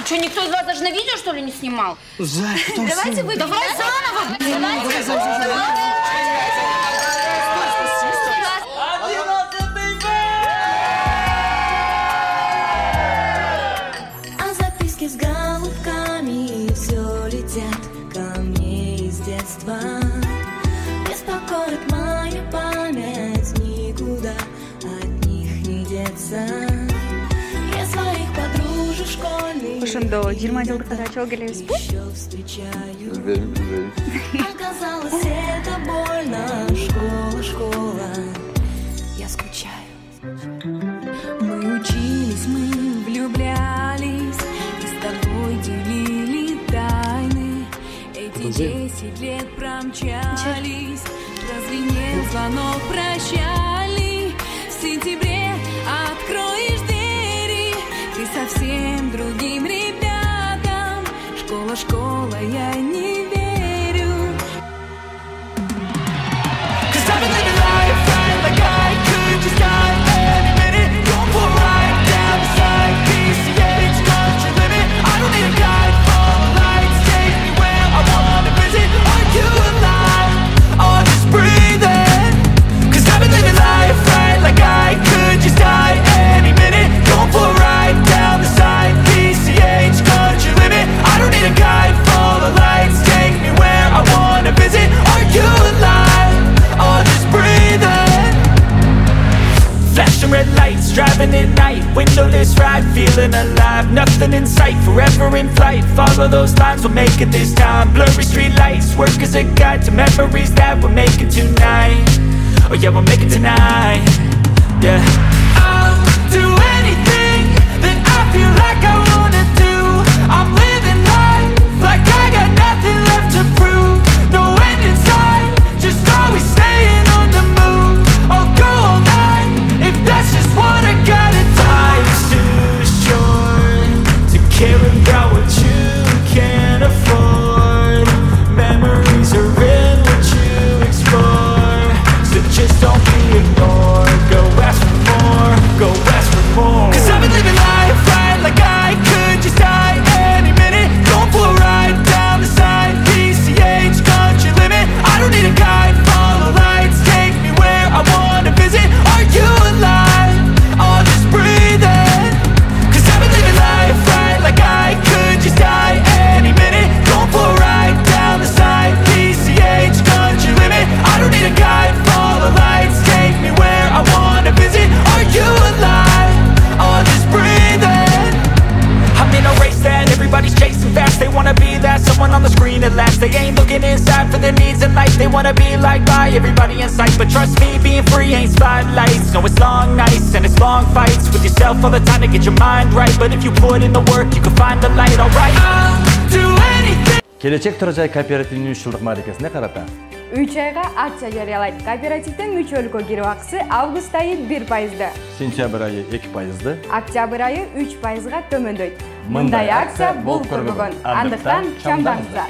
Что, никто из вас даже на видео, что ли, не снимал? Давайте выпьем. Давай заново. Давай заново. А записки с голубками все летят ко мне из детства. Беспокоит моя память, никуда от них не деться. Я своих подружек школьных Ошондо 20 жылдыкка качуу келебизби? Билбейм. Оказалось, это больно. Школа, я скучаю. Мы учились, мы влюблялись, и с тобой делили тайны. Эти И 10 лет промчались, прозвенел звонок прощальный. В сентябре откроешь двери, ты совсем другим ребятам. Школа, школа, я не верю. Red lights, driving at night, windowless ride, feeling alive, nothing in sight, forever in flight, follow those lines, we'll make it this time, blurry street lights, work as a guide to memories that we're making tonight, oh yeah, we'll make it tonight, yeah. I'll do anything that I feel like I wanna do, I'm living life like I got nothing left to prove, no end in sight, just always staying on the move, I'll go all night, if that's just what I gotta do. Life's too short to care about what you can't afford. Memories are in what you explore, so just don't be ignored. Go ask for more, go ask for more. 'Cause I've been living life right like I could just die any minute. Going for a ride down the side, PCH country limit. I don't need a guide, follow lights, take me where I wanna visit. Are you alive? I'll just breathe in. 'Cause I've been living life right like I could just die any minute. Going for a ride down the side, PCH country limit. I don't need a guide, follow lights, take me where I wanna visit. Are you alive? I'll just breathe in. I'm in a race that everybody's chasing fast. They wanna be that someone on the screen at last. They ain't looking inside for their needs in life. They wanna be liked by everybody in sight. But trust me, being free ain't spotlights. No, it's long nights and it's long fights with yourself all the time to get your mind right. But if you put in the work, you can find the light, alright. I'll do anything. Келечек Тұржай кооперативінің 3 жылдық мерекесіне қарата 3 айға акция жариялайды. Кооперативтің мүчөлүккө кирип акысы август айы 1%, сентябрь айы 2%, октябрь айы 3%га төмөндөйт. Мындай акция болуп көрбөгөн. Андыктан чамдаңыздар.